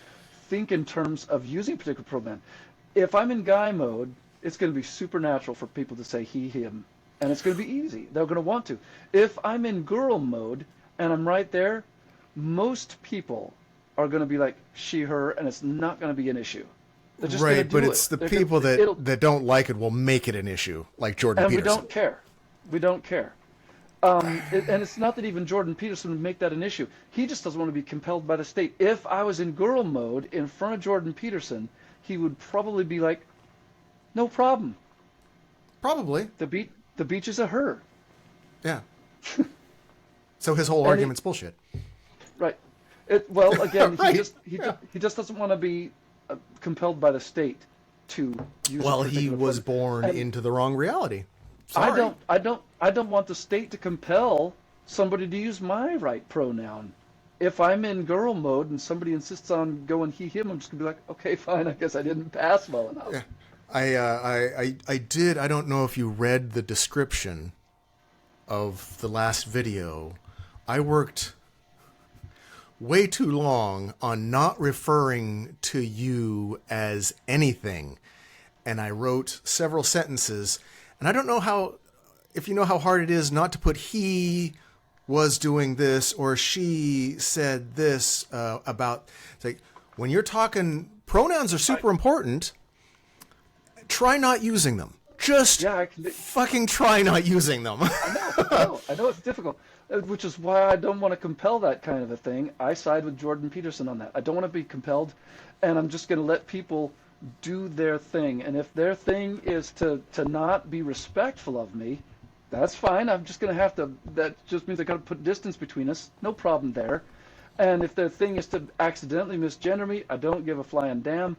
think in terms of using a particular pronoun. If I'm in guy mode, it's going to be supernatural for people to say he, him, and it's going to be easy. They're going to want to. If I'm in girl mode and I'm right there, most people are going to be like she, her, and it's not going to be an issue. Right, but it's the people that don't like it will make it an issue, like Jordan Peterson. And we don't care. We don't care. And it's not that even Jordan Peterson would make that an issue. He just doesn't want to be compelled by the state. If I was in girl mode in front of Jordan Peterson, he would probably be like, no problem. Probably. The beach is a her. Yeah. So his whole argument's bullshit. Right. Well, again, right. he just doesn't want to be compelled by the state to use. Well, he was born into the wrong reality. Sorry. I don't want the state to compel somebody to use my right pronoun. If I'm in girl mode and somebody insists on going he, him, I'm just gonna be like, okay, fine. I guess I didn't pass well enough. Yeah. I did. I don't know if you read the description of the last video. I worked way too long on not referring to you as anything, and I wrote several sentences. And I don't know if you know how hard it is not to put he was doing this or she said this about. It's like, when you're talking, pronouns are super important. Try not using them. Just fucking try not using them. I know it's difficult, which is why I don't want to compel that kind of a thing. I side with Jordan Peterson on that. I don't want to be compelled, and I'm just going to let people do their thing. And if their thing is to not be respectful of me, that's fine. I'm just going to have to, that just means I got to put distance between us. No problem there. And if their thing is to accidentally misgender me, I don't give a flying damn.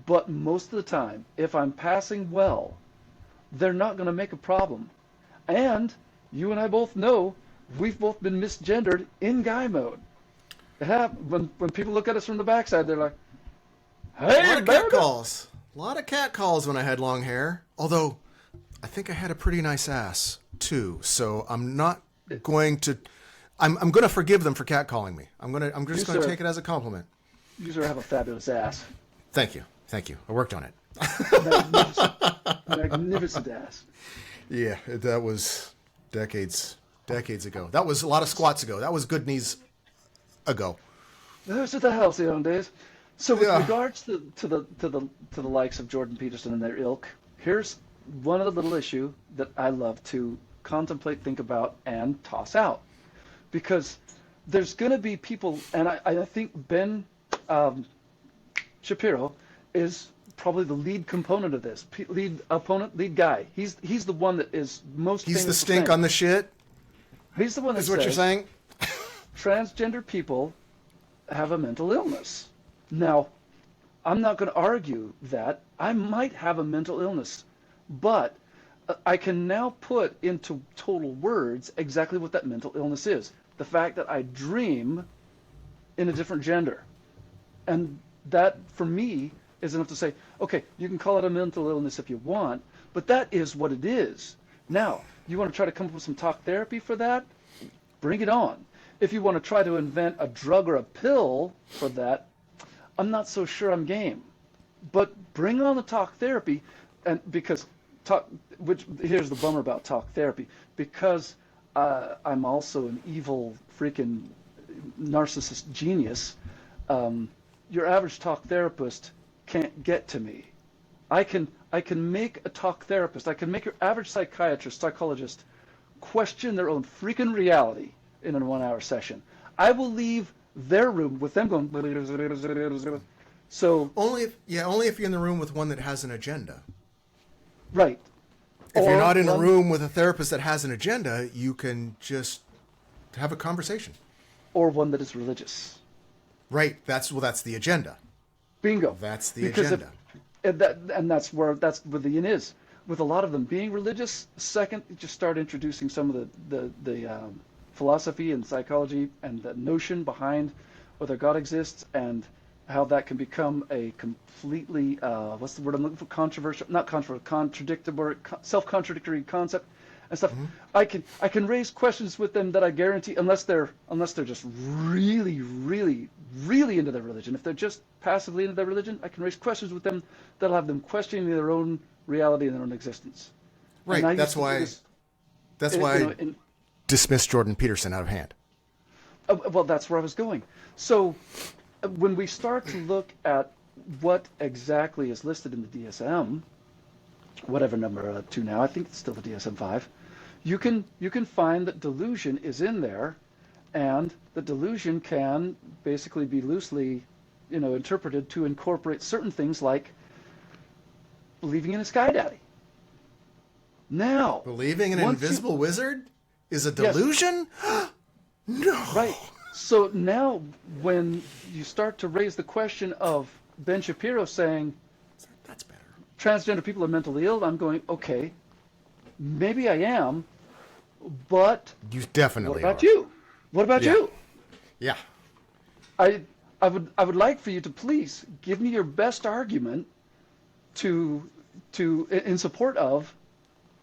But most of the time, if I'm passing well, they're not going to make a problem. And you and I both know we've both been misgendered in guy mode. When people look at us from the backside, they're like, hey, a lot of cat calls. A lot of cat calls when I had long hair. Although, I think I had a pretty nice ass, too. So I'm not going to... I'm going to forgive them for catcalling me. I'm just going to take it as a compliment. You sure have a fabulous ass. Thank you. I worked on it. Magnificent ass. Yeah, that was decades ago. That was a lot of squats ago. That was good knees ago. Those are the halcyon days. So with regards to the likes of Jordan Peterson and their ilk, here's one of the little issue that I love to contemplate, think about, and toss out. Because there's going to be people, and I think Ben Shapiro is probably the lead component of this, lead opponent, lead guy. He's the one that is most. He's the stink on the shit. He's the one that is what you're saying. Transgender people have a mental illness. Now, I'm not going to argue that I might have a mental illness, but I can now put into total words exactly what that mental illness is. The fact that I dream in a different gender. And that, for me, is enough to say, okay, you can call it a mental illness if you want, but that is what it is. Now, you want to try to come up with some talk therapy for that? Bring it on. If you want to try to invent a drug or a pill for that, I'm not so sure I'm game. But bring on the talk therapy, and because here's the bummer about talk therapy, because I'm also an evil freaking narcissist genius. Your average talk therapist can't get to me. I can make a talk therapist, I can make your average psychiatrist, psychologist question their own freaking reality in a 1-hour session. I will leave their room with them going. So only if you're in the room with one that has an agenda. Right. If you're not in a room with a therapist that has an agenda, you can just have a conversation. Or one that is religious. Right. That's the agenda. Bingo. That's the agenda. That's where the in is. With a lot of them being religious, second, you just start introducing some of the philosophy and psychology and the notion behind whether God exists and how that can become a completely what's the word I'm looking for? Self-contradictory concept and stuff. Mm-hmm. I can raise questions with them that I guarantee, unless they're just really, really, really into their religion. If they're just passively into their religion, I can raise questions with them that'll have them questioning their own reality and their own existence. Right. That's why I dismissed Jordan Peterson out of hand. Well, that's where I was going. So when we start to look at what exactly is listed in the DSM, whatever number 2 now, I think it's still the DSM-5, you can find that delusion is in there, and the delusion can basically be loosely, interpreted to incorporate certain things like believing in a sky daddy. Now, believing in an invisible wizard is a delusion? Yes. No. Right. So now when you start to raise the question of Ben Shapiro saying, that's better, transgender people are mentally ill, I'm going, okay, maybe I am, but you definitely what about you? What about you? Yeah. I would like for you to please give me your best argument to in support of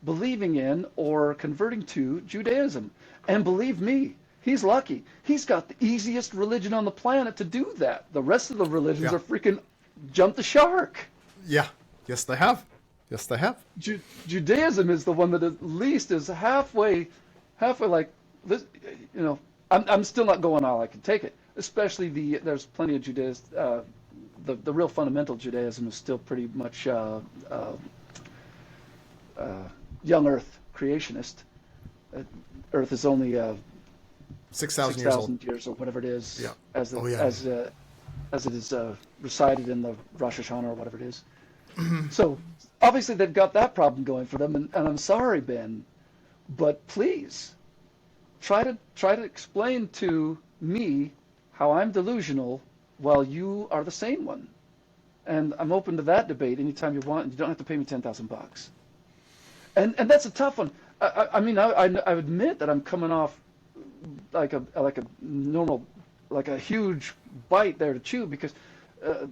believing in or converting to Judaism. And believe me, he's lucky. He's got the easiest religion on the planet to do that. The rest of the religions are freaking jump the shark. Yeah. Yes, they have. Yes, they have. Judaism is the one that at least is halfway like this. I'm still not going all I can take it. Especially there's plenty of Judaism. The real fundamental Judaism is still pretty much young Earth creationist. Earth is only 6,000 years or whatever it is, yeah. as it is recited in the Rosh Hashanah or whatever it is. So obviously they've got that problem going for them, and I'm sorry, Ben, but please try to explain to me how I'm delusional while you are the sane one. And I'm open to that debate anytime you want, and you don't have to pay me $10,000. And that's a tough one. I mean, I admit that I'm coming off like a normal, like a huge bite there to chew, because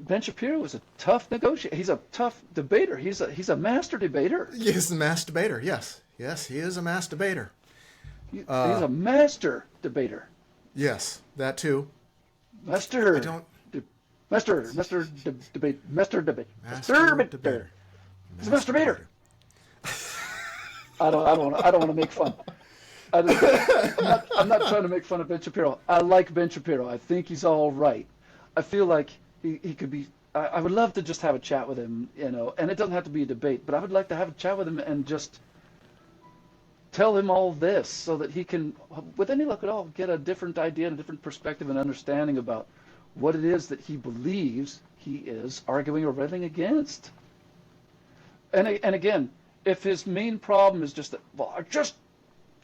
Ben Shapiro is a tough negotiator. He's a tough debater. He's a master debater. He's a master debater. Yes, he is a master debater. He's a master debater. Yes, that too. Master. I don't. Master debate. Master debater. He's a master debater. I don't want to make fun. I'm not trying to make fun of Ben Shapiro. I like Ben Shapiro. I think he's all right. I feel like he could be. I would love to just have a chat with him, and it doesn't have to be a debate, but I would like to have a chat with him and just tell him all this so that he can, with any luck at all, get a different idea and a different perspective and understanding about what it is that he believes he is arguing or railing against. And again, if his main problem is just that, well, I just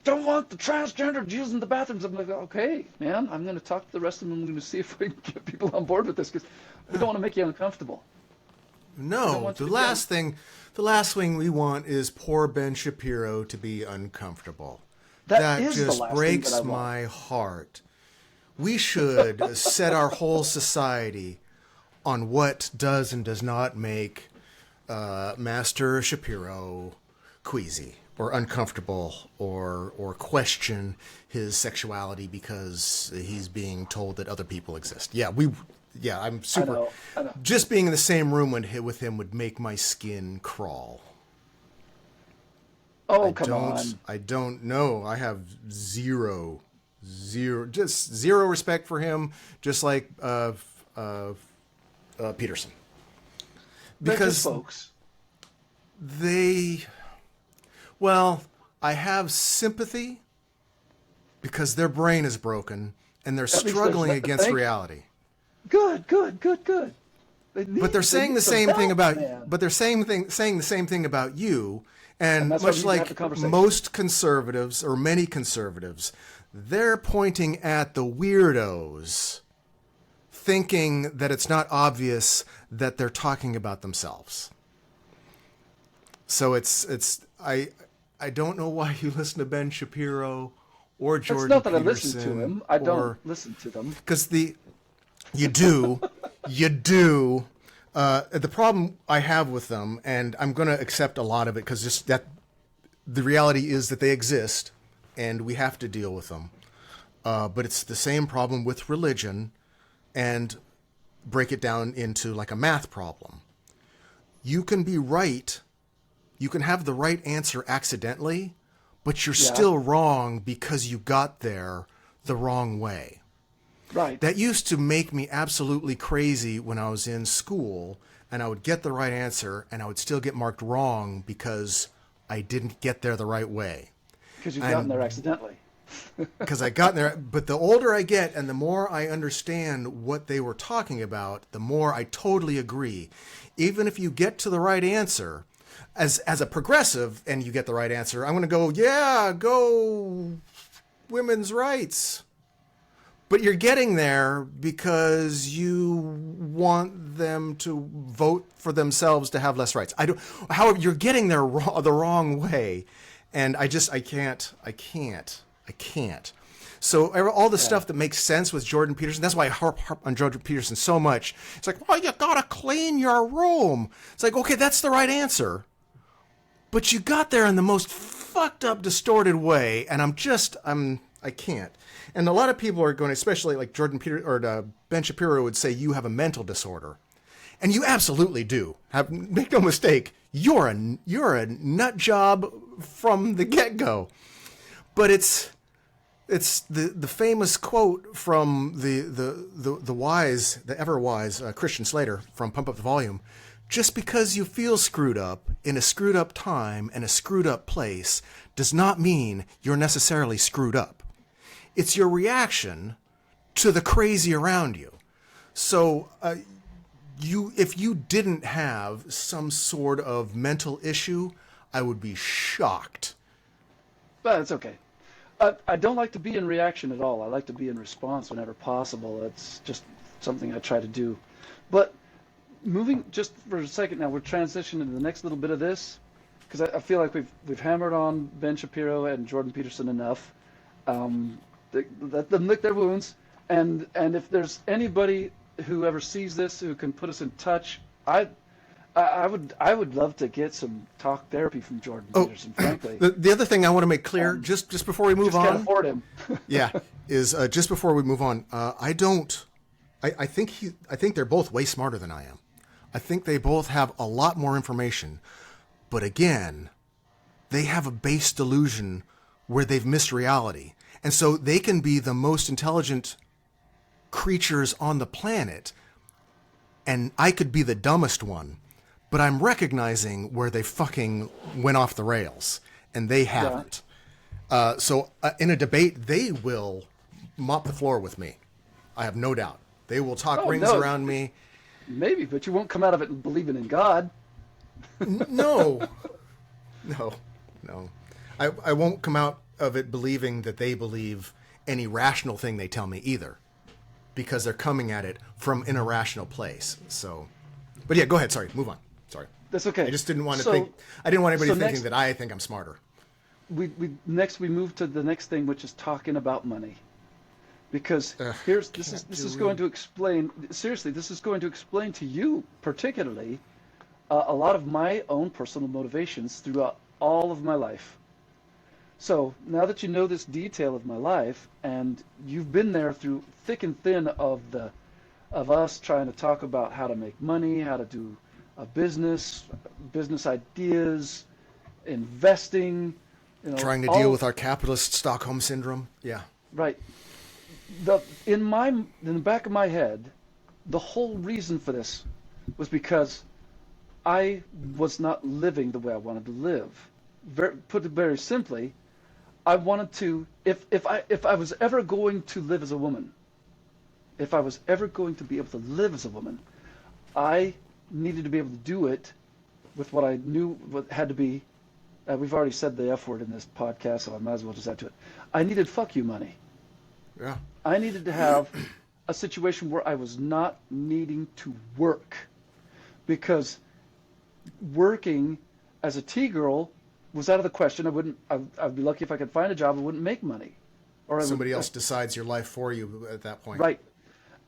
don't want the transgender using the bathrooms, I'm like, okay, man, I'm going to talk to the rest of them. I'm going to see if we can get people on board with this, because we don't want to make you uncomfortable. No, the last thing we want is poor Ben Shapiro to be uncomfortable. That just breaks my heart. We should set our whole society on what does and does not make Master Shapiro queasy or uncomfortable or question his sexuality because he's being told that other people exist. I'm super. I know. Just being in the same room with him would make my skin crawl. Oh, come on. I don't know. I have zero respect for him, just like Peterson. Because folks. I have sympathy because their brain is broken and they're struggling against reality. Good. But they're saying the same thing about. But they're saying the same thing about you, and much like most conservatives or many conservatives, they're pointing at the weirdos, thinking that it's not obvious that they're talking about themselves. So I don't know why you listen to Ben Shapiro or Jordan Peterson. It's not that I listen to him. I don't listen to them. Because you do. The problem I have with them, and I'm going to accept a lot of it because just that the reality is that they exist, and we have to deal with them. But it's the same problem with religion, and break it down into like a math problem. You can be right. You can have the right answer accidentally, but you're still wrong because you got there the wrong way. Right. That used to make me absolutely crazy when I was in school, and I would get the right answer, and I would still get marked wrong because I didn't get there the right way. Because you've gotten there accidentally. Because I got there, but the older I get and the more I understand what they were talking about, the more I totally agree. Even if you get to the right answer, as a progressive, and you get the right answer, I'm going to go women's rights. But you're getting there because you want them to vote for themselves to have less rights. However, you're getting there the wrong way, and I can't. So all the stuff that makes sense with Jordan Peterson, that's why I harp on Jordan Peterson so much. It's like, well, you gotta clean your room. It's like, okay, that's the right answer, but you got there in the most fucked up, distorted way, and I can't. And a lot of people are going, especially like Jordan Peter or Ben Shapiro would say, you have a mental disorder, and you absolutely do. Make no mistake, you're a nut job from the get-go. But it's the famous quote from the ever wise Christian Slater from Pump Up the Volume. Just because you feel screwed up in a screwed up time and a screwed up place does not mean you're necessarily screwed up. It's your reaction to the crazy around you. So if you didn't have some sort of mental issue, I would be shocked. But it's okay. I don't like to be in reaction at all. I like to be in response whenever possible. It's just something I try to do. But moving just for a second now, we're transitioning to the next little bit of this, because I feel like we've hammered on Ben Shapiro and Jordan Peterson enough. Let them lick their wounds, and if there's anybody who ever sees this who can put us in touch, I would love to get some talk therapy from Jordan Peterson. Frankly, the other thing I want to make clear just before we move on, can't afford him. is just before we move on, I think they're both way smarter than I am. I think they both have a lot more information, but again, they have a base delusion where they've missed reality. And so they can be the most intelligent creatures on the planet, and I could be the dumbest one, but I'm recognizing where they fucking went off the rails, and they haven't. So in a debate, they will mop the floor with me. I have no doubt. They will talk rings around me. Maybe, but you won't come out of it believing in God. No. I won't come out of it believing that they believe any rational thing they tell me either, because they're coming at it from an irrational place. So, but yeah, go ahead. Sorry, move on. Sorry. That's okay. I just didn't want to think. I didn't want anybody thinking that I think I'm smarter. We move to the next thing, which is talking about money, because this is going to explain, seriously, this is going to explain to you particularly a lot of my own personal motivations throughout all of my life. So now that you know this detail of my life, and you've been there through thick and thin of us trying to talk about how to make money, how to do a business ideas, investing, trying to deal with our capitalist Stockholm syndrome. Yeah. Right. In the back of my head, the whole reason for this was because I was not living the way I wanted to live. Put it very simply, I wanted to, if I was ever going to live as a woman, if I was ever going to be able to live as a woman, I needed to be able to do it with what I knew what had to be. We've already said the F word in this podcast, so I might as well just add to it. I needed fuck you money. Yeah. I needed to have a situation where I was not needing to work, because working as a T-girl was out of the question. I'd be lucky if I could find a job. I wouldn't make money. Or somebody else decides your life for you at that point. Right.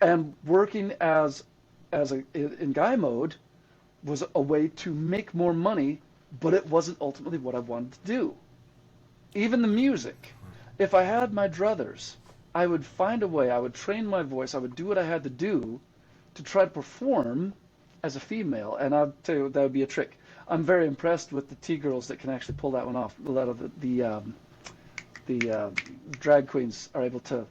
And working in guy mode was a way to make more money, but it wasn't ultimately what I wanted to do. Even the music. If I had my druthers, I would find a way. I would train my voice. I would do what I had to do to try to perform as a female. And I'll tell you, that would be a trick. I'm very impressed with the T-girls that can actually pull that one off. A lot of the drag queens are able to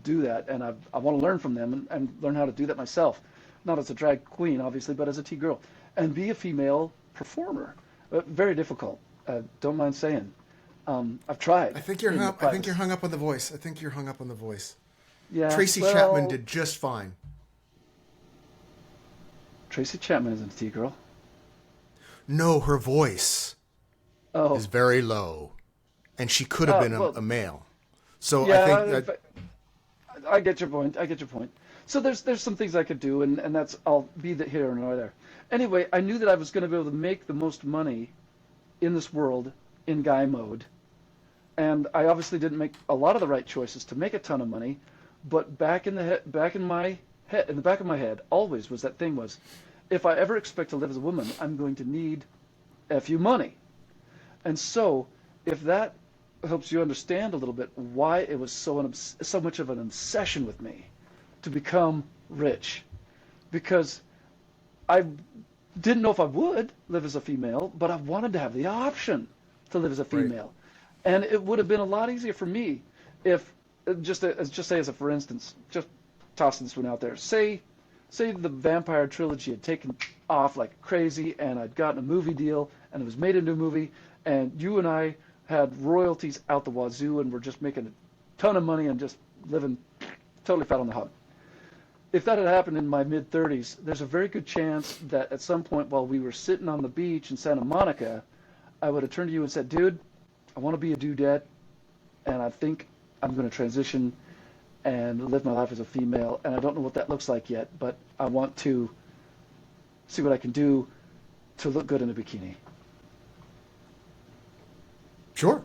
do that, and I want to learn from them and learn how to do that myself. Not as a drag queen, obviously, but as a T-girl. And be a female performer. Very difficult. Don't mind saying. I've tried. I think you're hung up on the voice. Yeah. Tracy Chapman did just fine. Tracy Chapman isn't a T-girl. No, her voice is very low, and she could have been a male. So yeah, I think I get your point. So there's some things I could do, and that's, I'll be here and there. Anyway, I knew that I was going to be able to make the most money in this world in guy mode, and I obviously didn't make a lot of the right choices to make a ton of money. But back in the back of my head, always was that thing was, if I ever expect to live as a woman, I'm going to need FU money. And so, if that helps you understand a little bit why it was so much of an obsession with me to become rich, because I didn't know if I would live as a female, but I wanted to have the option to live as a female. Right. And it would have been a lot easier for me if, just say as a for instance, just tossing this one out there, say the Vampire trilogy had taken off like crazy, and I'd gotten a movie deal, and it was made into a movie, and you and I had royalties out the wazoo, and we're just making a ton of money and just living totally fat on the hog. If that had happened in my mid-30s, there's a very good chance that at some point while we were sitting on the beach in Santa Monica, I would have turned to you and said, dude, I want to be a dudette, and I think I'm going to transition and live my life as a female, and I don't know what that looks like yet, but I want to see what I can do to look good in a bikini. Sure.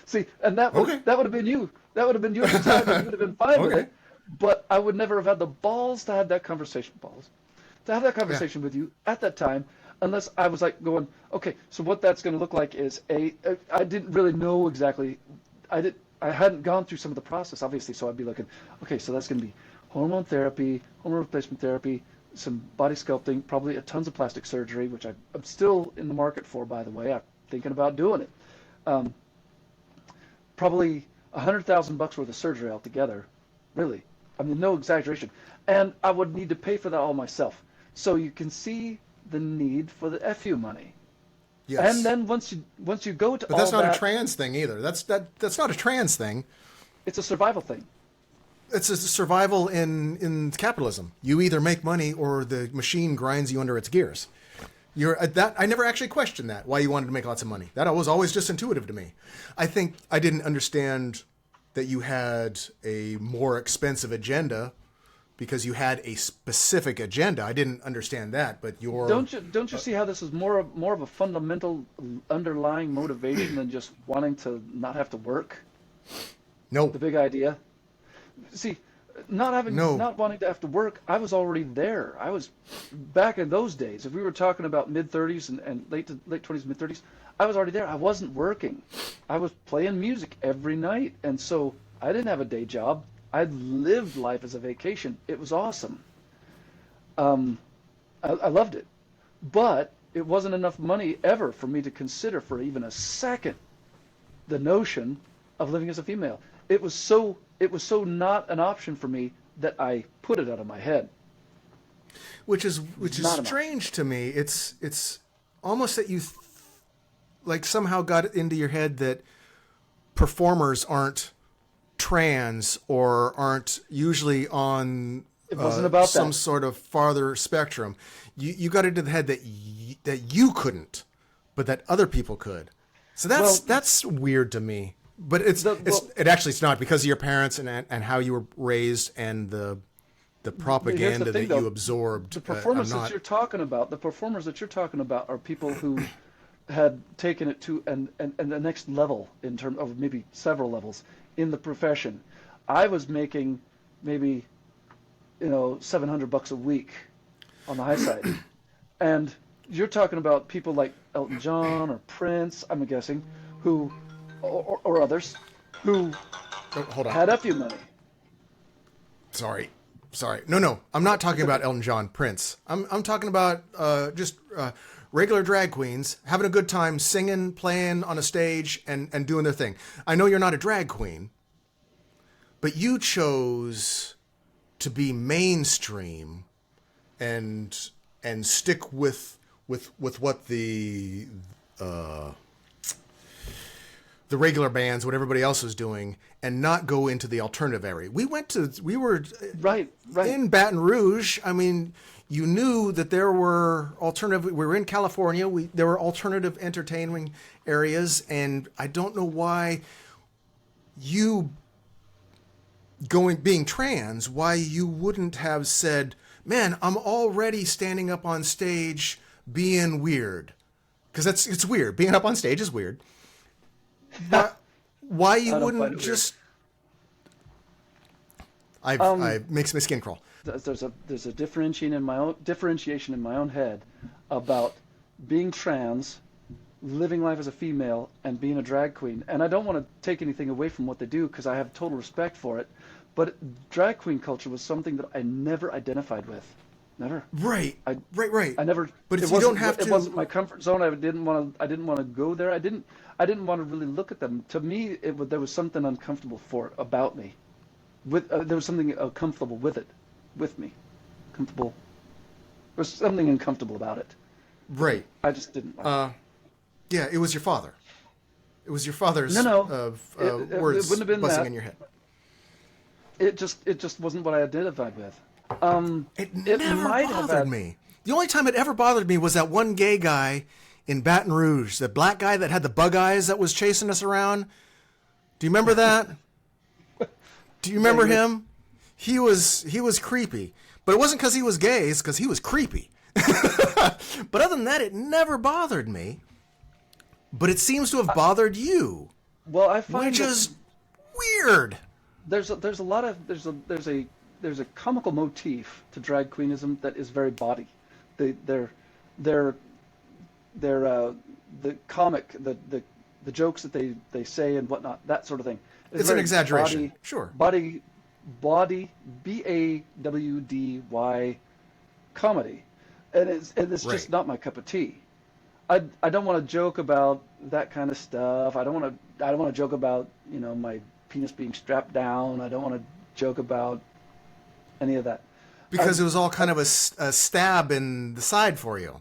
See, and that would have been you. That would have been you at the time, and you would have been fine with it. But I would never have had the balls to have that conversation. With you at that time, unless I was like going, okay, so what that's going to look like is I didn't really know exactly. I hadn't gone through some of the process, obviously, so I'd be looking, okay, so that's going to be hormone therapy, hormone replacement therapy, some body sculpting, probably tons of plastic surgery, which I'm still in the market for, by the way. I'm thinking about doing it. Probably $100,000 worth of surgery altogether, really. I mean, no exaggeration. And I would need to pay for that all myself. So you can see the need for the FU money. Yes. And then once you go to but that's all not that, a trans thing either. That's not a trans thing. it's a survival thing. It's a survival in capitalism. You either make money or the machine grinds you under its gears. I never actually questioned that, why you wanted to make lots of money. That was always just intuitive to me. I think I didn't understand that you had a more expensive agenda because you had a specific agenda. I didn't understand that, but don't you see how this is more of a fundamental underlying motivation than just wanting to not have to work? No. The big idea. See, not wanting to have to work, I was already there. I was back in those days. If we were talking about mid-30s and late 20s, mid-30s, I was already there. I wasn't working. I was playing music every night, and so I didn't have a day job. I lived life as a vacation. It was awesome. I loved it, but it wasn't enough money ever for me to consider for even a second the notion of living as a female. It was so not an option for me that I put it out of my head. Which is strange to me. It's almost that you like somehow got it into your head that performers aren't trans or aren't usually on it wasn't about some that. sort of farther spectrum. You got into the head that you couldn't, but that other people could. So that's weird to me. But it's not because of your parents and how you were raised and the propaganda that you absorbed. The performers that you're talking about, are people who had taken it to and the next level in terms of maybe several levels in the profession. I was making maybe $700 a week on the high side, and you're talking about people like Elton John or Prince, I'm guessing, who. Or others who had a few money. Sorry. No. I'm not talking about Elton John, Prince. I'm talking about just regular drag queens having a good time singing, playing on a stage, and doing their thing. I know you're not a drag queen, but you chose to be mainstream and stick with what the regular bands, what everybody else was doing, and not go into the alternative area. We were right in Baton Rouge. I mean, you knew that there were alternative. We were in California. There were alternative entertainment areas, and I don't know why you being trans, why you wouldn't have said, "Man, I'm already standing up on stage being weird," because it's weird. Being up on stage is weird. Why you wouldn't just? I makes my skin crawl. There's a differentiation in my own head about being trans, living life as a female, and being a drag queen. And I don't want to take anything away from what they do because I have total respect for it. But drag queen culture was something that I never identified with. Never. Right. Right. I never. But if you don't have to, it wasn't my comfort zone. I didn't want to go there. I didn't want to really look at them. To me, there was something uncomfortable about me. There was something uncomfortable with me. Comfortable. There was something uncomfortable about it. Right. I just didn't like it. Yeah, it was your father. It was your father's words it wouldn't have been buzzing in your head. It just wasn't what I identified with. It never bothered me. The only time it ever bothered me was that one gay guy in Baton Rouge, the black guy that had the bug eyes that was chasing us around. Do you remember that? Do you remember him? He was creepy, but it wasn't because he was gay; it's because he was creepy. But other than that, it never bothered me. But it seems to have bothered you. Well, I find which is weird. There's a comical motif to drag queenism that is very body. The comic, the jokes that they say and whatnot, that sort of thing. It's an exaggeration. Sure. Body, BAWDY comedy, and it's just not my cup of tea. I don't want to joke about that kind of stuff. I don't want to joke about my penis being strapped down. I don't want to joke about any of that. Because it was all kind of a stab in the side for you.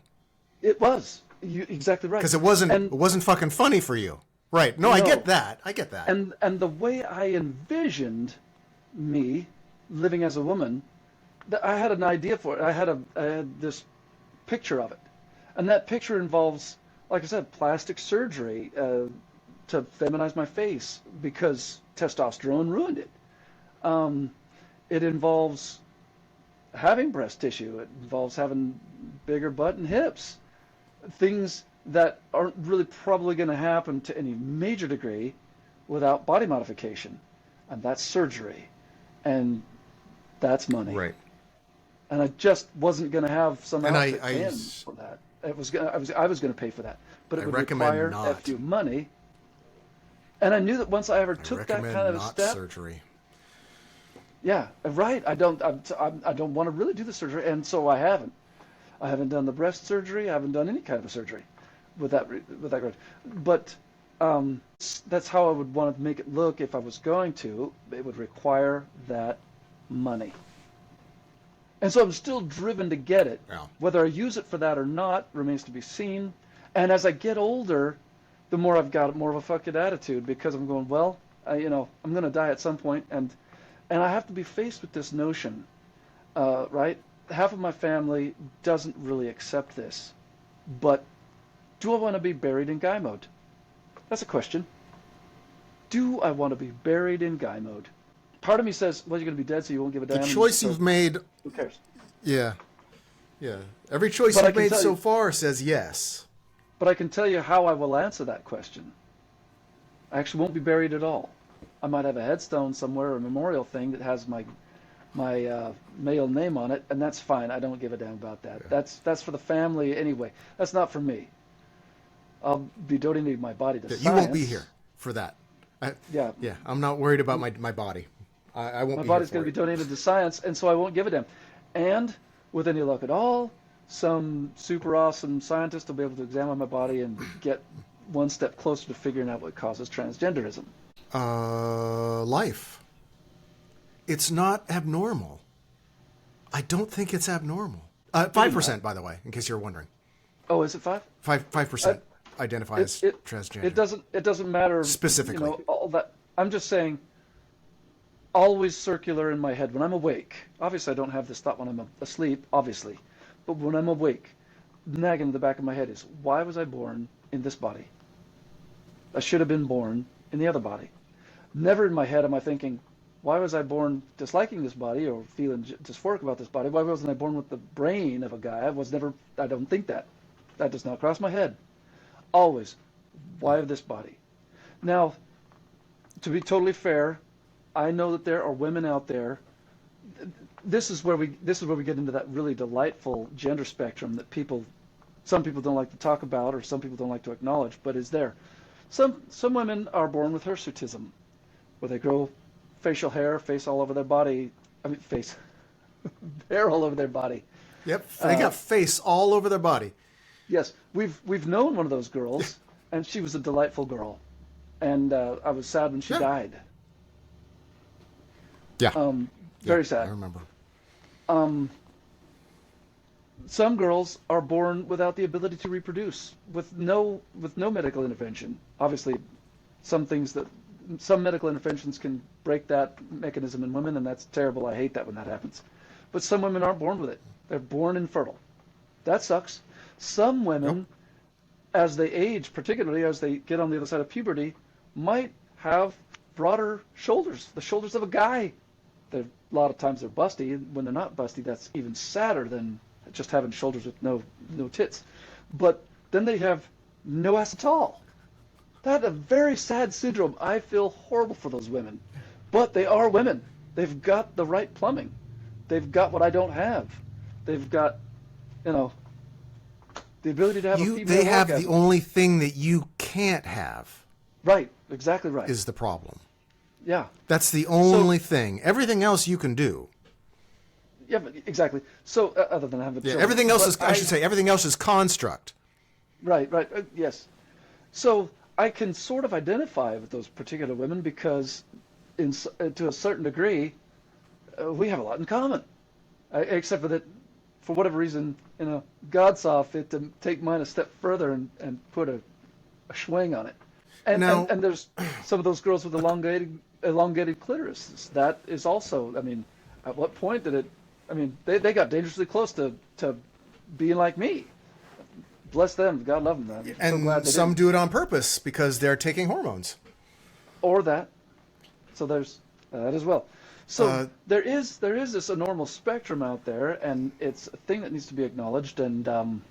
It was. Exactly right. Because it wasn't fucking funny for you. Right. No, I get that. And the way I envisioned me living as a woman, I had an idea for it. I had this picture of it. And that picture involves, like I said, plastic surgery to feminize my face because testosterone ruined it. It involves having breast tissue. It involves having bigger butt and hips. Things that aren't really probably going to happen to any major degree without body modification. And that's surgery. And that's money. Right. And I just wasn't going to have some outfit in for that. I was going to pay for that. But it would require a few money. And I knew that once I ever took that kind of a step, surgery. Yeah, right. I don't want to really do the surgery, and so I haven't. I haven't done the breast surgery. I haven't done any kind of a surgery with that regard. But that's how I would want to make it look if I was going to. It would require that money. And so I'm still driven to get it. Yeah. Whether I use it for that or not remains to be seen. And as I get older, the more I've got more of a fuck it attitude because I'm going, well, I'm going to die at some point, and I have to be faced with this notion, right? Half of my family doesn't really accept this, but do I want to be buried in guy mode? That's a question. Do I want to be buried in guy mode? Part of me says, well, you're going to be dead, so you won't give a damn. The choice you've made... Who cares? Yeah. Yeah. Every choice you've made so far says yes. But I can tell you how I will answer that question. I actually won't be buried at all. I might have a headstone somewhere, a memorial thing that has my male name on it, and that's fine. I don't give a damn about that. Yeah. That's for the family anyway. That's not for me. I'll be donating my body to science. You won't be here for that. Yeah. I'm not worried about my body. I won't. My body's going to be donated to science, and so I won't give a damn. And with any luck at all, some super awesome scientist will be able to examine my body and get one step closer to figuring out what causes transgenderism. Life. It's not abnormal. I don't think it's abnormal. 5%, by the way, in case you're wondering. Oh, is it 5? 5% identify as transgender. It doesn't matter specifically. All that. I'm just saying. Always circular in my head when I'm awake. Obviously, I don't have this thought when I'm asleep. Obviously, but when I'm awake, nagging in the back of my head is, why was I born in this body? I should have been born in the other body. Never in my head am I thinking, why was I born disliking this body or feeling dysphoric about this body? Why wasn't I born with the brain of a guy? I don't think that. That does not cross my head. Always, why this body? Now, to be totally fair, I know that there are women out there. This is where we get into that really delightful gender spectrum that some people don't like to talk about or some people don't like to acknowledge, but is there. Some women are born with hirsutism, where they grow facial hair, face all over their body. Hair all over their body. Yep, they got face all over their body. Yes, we've known one of those girls, and she was a delightful girl, and I was sad when she died. Yeah. Very sad. I remember. Some girls are born without the ability to reproduce, with no medical intervention. Obviously, some medical interventions can break that mechanism in women, and that's terrible. I hate that when that happens. But some women aren't born with it. They're born infertile. That sucks. Some women, as they age, particularly as they get on the other side of puberty, might have broader shoulders, the shoulders of a guy. A lot of times they're busty, and when they're not busty, that's even sadder than just having shoulders with no tits. But then they have no ass at all. That's a very sad syndrome. I feel horrible for those women. But they are women. They've got the right plumbing. They've got what I don't have. They've got, the ability to have a female orgasm. They have the only thing that you can't have. Right, exactly right. Is the problem. Yeah. That's the only thing. Everything else you can do. Yeah, exactly. So, other than having children. Everything else is, I should say, everything else is construct. Right, yes. So, I can sort of identify with those particular women because, to a certain degree, we have a lot in common. Except for that for whatever reason, God saw fit to take mine a step further and put a swing on it. And there's some of those girls with elongated clitoris. That is also, I mean, at what point did it? I mean, they got dangerously close to being like me. Bless them. God love them. I'm and so glad some do it on purpose because they're taking hormones. Or that. So there's that as well. So there is this enormous spectrum out there, and it's a thing that needs to be acknowledged, and I'm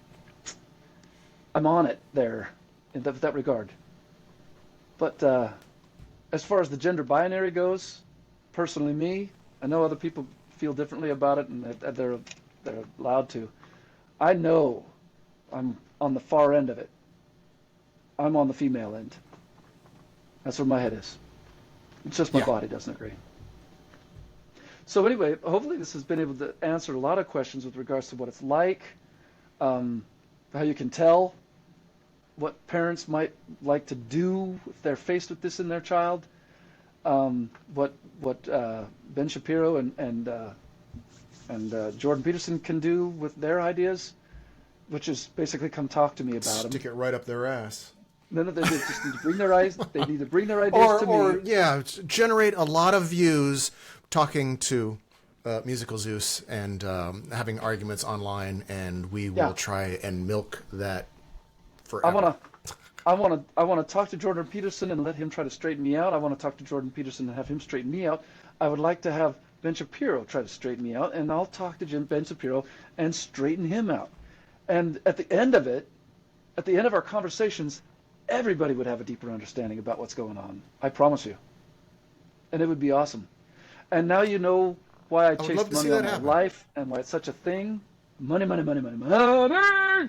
on it there in that regard. But as far as the gender binary goes, personally me, I know other people feel differently about it, and they're allowed to. I know I'm on the far end of it. I'm on the female end. That's where my head is. It's just my body doesn't agree. So anyway, hopefully this has been able to answer a lot of questions with regards to what it's like, how you can tell, what parents might like to do if they're faced with this in their child, what Ben Shapiro and Jordan Peterson can do with their ideas, which is basically come talk to me about them. Stick it right up their ass. No, they just need to bring their eyes. They need to bring their ideas to me. Or generate a lot of views talking to Musical Zeus and having arguments online, and we will try and milk that forever. I want to talk to Jordan Peterson and let him try to straighten me out. I want to talk to Jordan Peterson and have him straighten me out. I would like to have Ben Shapiro try to straighten me out, and I'll talk to Ben Shapiro and straighten him out. And at the end of it, at the end of our conversations, everybody would have a deeper understanding about what's going on. I promise you. And it would be awesome. And now you know why I chased money all my life and why it's such a thing. Money, money, money, money, money.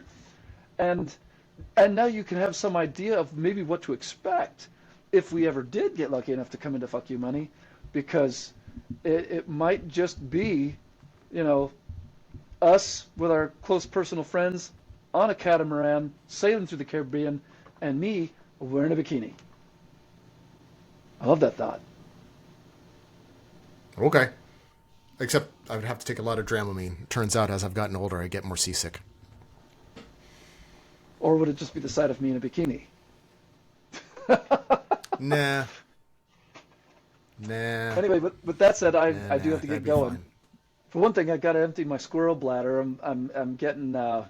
And now you can have some idea of maybe what to expect if we ever did get lucky enough to come into Fuck You Money, because it might just be, us with our close personal friends on a catamaran sailing through the Caribbean, and me wearing a bikini. I love that thought. Okay. Except I would have to take a lot of Dramamine. Turns out as I've gotten older, I get more seasick. Or would it just be the sight of me in a bikini? Nah. Anyway, with that said, I do have to get going. Fine. For one thing, I got to empty my squirrel bladder. I'm getting to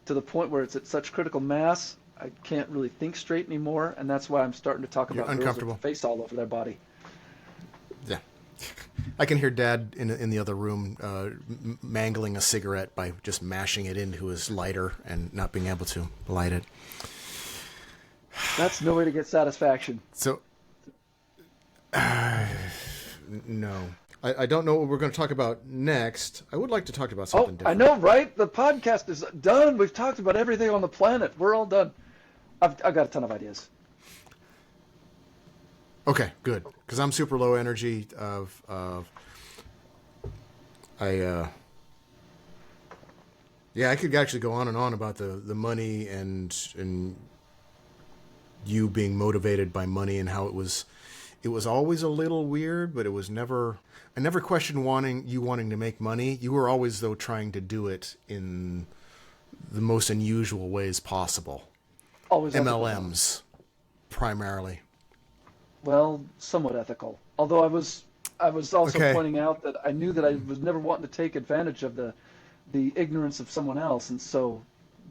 the point where it's at such critical mass, I can't really think straight anymore, and that's why I'm starting to talk about girls with their face all over their body. Yeah. I can hear Dad in the other room mangling a cigarette by just mashing it into his lighter and not being able to light it. That's no way to get satisfaction. So, no. I don't know what we're going to talk about next. I would like to talk about something different. I know, right? The podcast is done. We've talked about everything on the planet. We're all done. I've got a ton of ideas. Okay, good. Because I'm super low energy. I could actually go on and on about the money and you being motivated by money and how it was always a little weird, but it was never. I never questioned wanting to make money. You were always, though, trying to do it in the most unusual ways possible. Always MLMs, primarily. Well, somewhat ethical. Although I was also pointing out that I knew that I was never wanting to take advantage of the ignorance of someone else, and so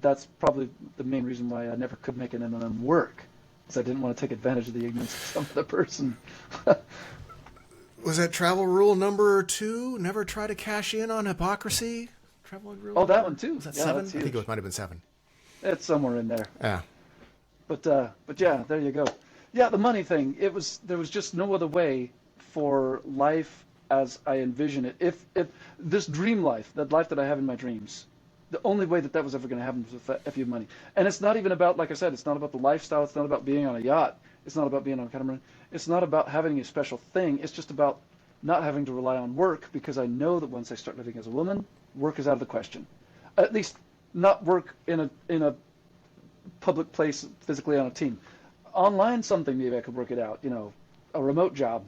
that's probably the main reason why I never could make an MLM work, because I didn't want to take advantage of the ignorance of some other person. Was that travel rule number 2? Never try to cash in on hypocrisy? Travel rule. Oh, that one too. Was that 7? I think it might have been 7. It's somewhere in there. Yeah. But yeah, there you go. Yeah, the money thing. There was just no other way for life as I envision it. If this dream life, that life that I have in my dreams, the only way that was ever going to happen was with FU money. And it's not even about, like I said, it's not about the lifestyle. It's not about being on a yacht. It's not about being on a catamaran. It's not about having a special thing. It's just about not having to rely on work, because I know that once I start living as a woman, work is out of the question. At least not work in a public place physically on a team. Online something, maybe I could work it out, a remote job.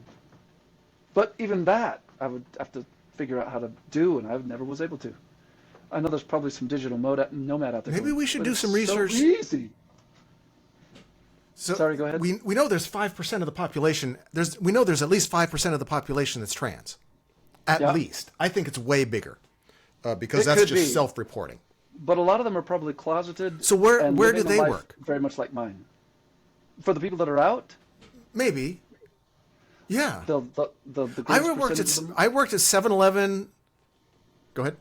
But even that, I would have to figure out how to do, and I never was able to. I know there's probably some digital nomad out there. Maybe we should do some so research. Easy. So Sorry, go ahead. We know there's 5% of the population. We know there's at least 5% of the population that's trans. At least. I think it's way bigger because that's just self-reporting. But a lot of them are probably closeted. So where do they work? Very much like mine. For the people that are out? Maybe. Yeah. The I worked at 7-Eleven. Go ahead.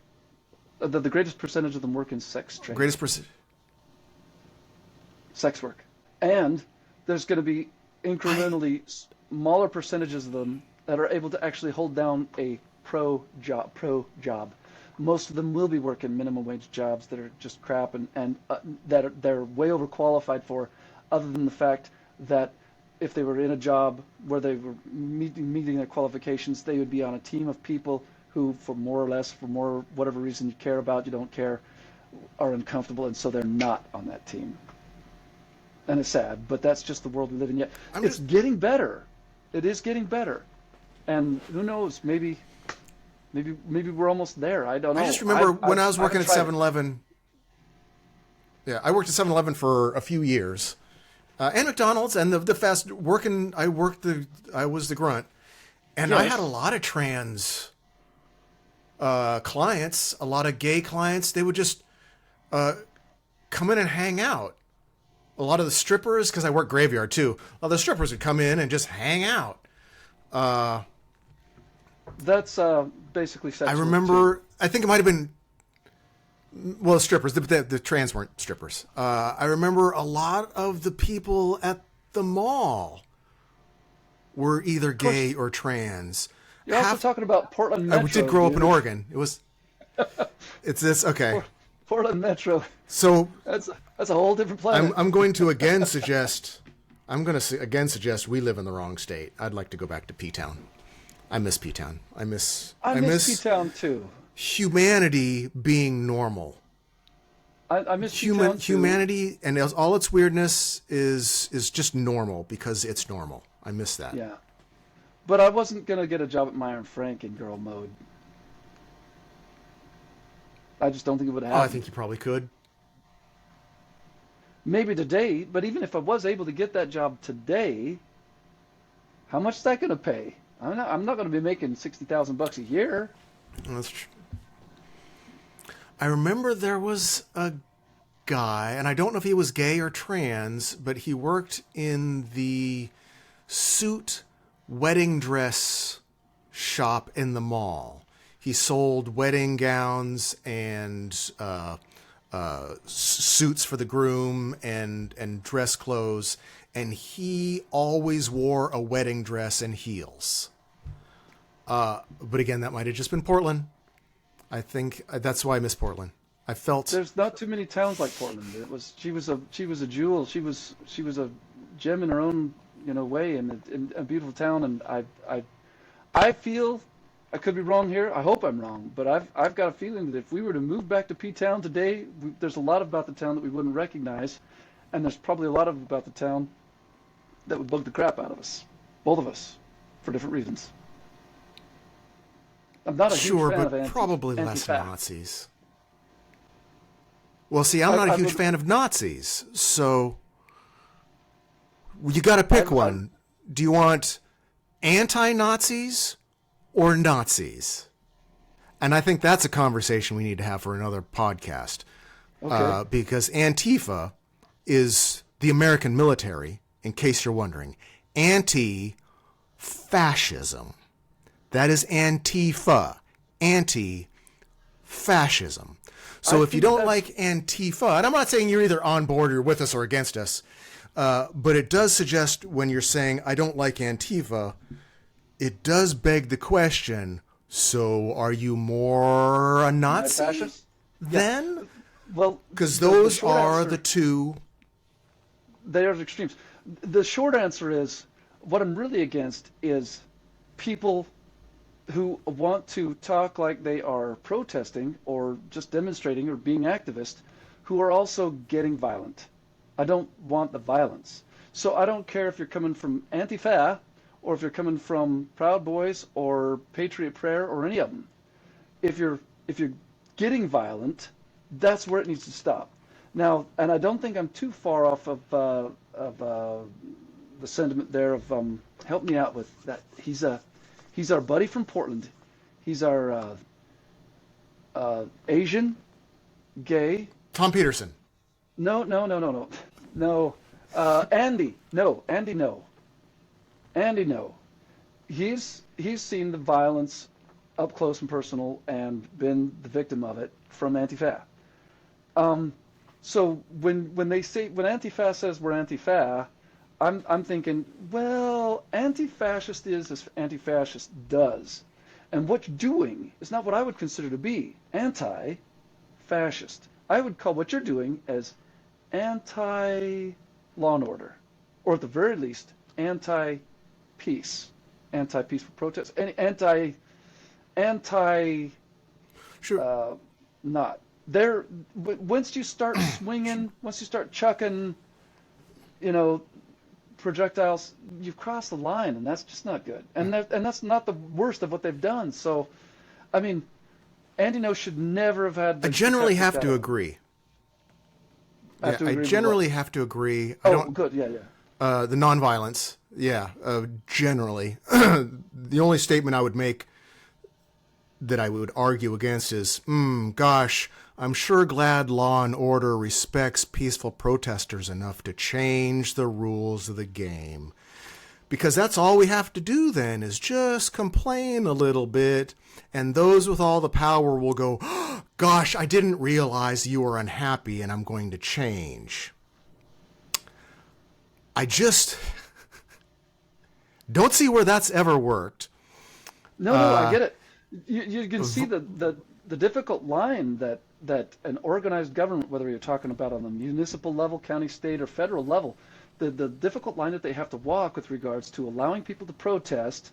The greatest percentage of them work in sex trade. Greatest percentage. Sex work. And there's going to be incrementally smaller percentages of them that are able to actually hold down a pro job. Most of them will be working minimum wage jobs that are just crap and that they're way overqualified for, other than the fact that if they were in a job where they were meeting their qualifications, they would be on a team of people who, for whatever reason you care about, you don't care, are uncomfortable, and so they're not on that team. And it's sad, but that's just the world we live in. Yet it's getting better. It is getting better, and who knows? Maybe we're almost there. I don't know. I just remember when I was working at 7-Eleven. Yeah, I worked at 7-Eleven for a few years, and McDonald's, and the fast working. I was the grunt, and I had a lot of trans clients, a lot of gay clients. They would just come in and hang out. A lot of the strippers, because I work graveyard too, a lot of the strippers would come in and just hang out. That's basically sexual. I remember, I think it might have been, well, strippers, the trans weren't strippers. I remember a lot of the people at the mall were either gay or trans. You're also talking about Portland Metro. I did grow up in Oregon. It's this, okay. Portland Metro. So that's a whole different planet. I'm going to again suggest we live in the wrong state. I'd like to go back to P-Town. I miss P-Town. I miss P-Town too. Humanity being normal. I miss P-Town too. Humanity and all its weirdness is just normal because it's normal. I miss that. Yeah. But I wasn't gonna get a job at Meyer and Frank in girl mode. I just don't think it would happen. Oh, I think you probably could. Maybe today, but even if I was able to get that job today, how much is that going to pay? I'm not going to be making $60,000 a year. That's true. I remember there was a guy, and I don't know if he was gay or trans, but he worked in the suit wedding dress shop in the mall. He sold wedding gowns and suits for the groom and dress clothes, and he always wore a wedding dress and heels. But again, that might have just been Portland. I think that's why I miss Portland. I felt there's not too many towns like Portland. She was a jewel. She was a gem in her own way, and a beautiful town. And I feel. I could be wrong here. I hope I'm wrong, but I've got a feeling that if we were to move back to P-Town today, there's a lot about the town that we wouldn't recognize, and there's probably a lot about the town that would bug the crap out of us, both of us, for different reasons. I'm not a huge fan of probably less Nazis. Well, see, I'm not a huge fan of Nazis, so you got to pick one. Do you want anti-Nazis or Nazis? And I think that's a conversation we need to have for another podcast. Okay. Because Antifa is the American military, in case you're wondering. Anti-fascism. That is Antifa. Anti-fascism. So if you don't like Antifa, and I'm not saying you're either on board or with us or against us, but it does suggest when you're saying, I don't like Antifa, it does beg the question, so are you more a Nazi then? Yeah. Well, because those are the two. They are extremes. The short answer is, what I'm really against is people who want to talk like they are protesting or just demonstrating or being activists, who are also getting violent. I don't want the violence. So I don't care if you're coming from Antifa or if you're coming from Proud Boys or Patriot Prayer or any of them. If you're getting violent, that's where it needs to stop. Now, and I don't think I'm too far off of the sentiment there of help me out with that. He's our buddy from Portland. He's our Asian, gay. Tom Peterson. No. Andy. No. Andy, no. He's seen the violence up close and personal and been the victim of it from Antifa. So when Antifa says we're Antifa, I'm thinking, well, anti-fascist is as anti-fascist does. And what you're doing is not what I would consider to be anti-fascist. I would call what you're doing as anti-law and order, or at the very least, anti-peace, anti-peaceful protest, Sure. Not. There, once you start swinging, once you start chucking, projectiles, you've crossed the line, and that's just not good. And that's not the worst of what they've done. So, I mean, Andy No should never have had. I generally have to agree. I generally have to agree. Good. Yeah. The nonviolence. Yeah. Generally, the only statement I would make that I would argue against is, gosh, I'm sure glad Law and Order respects peaceful protesters enough to change the rules of the game. Because that's all we have to do then is just complain a little bit, and those with all the power will go, oh, gosh, I didn't realize you were unhappy and I'm going to change. I just don't see where that's ever worked. No, I get it. You can see the difficult line that an organized government, whether you're talking about on the municipal level, county, state, or federal level, the difficult line that they have to walk with regards to allowing people to protest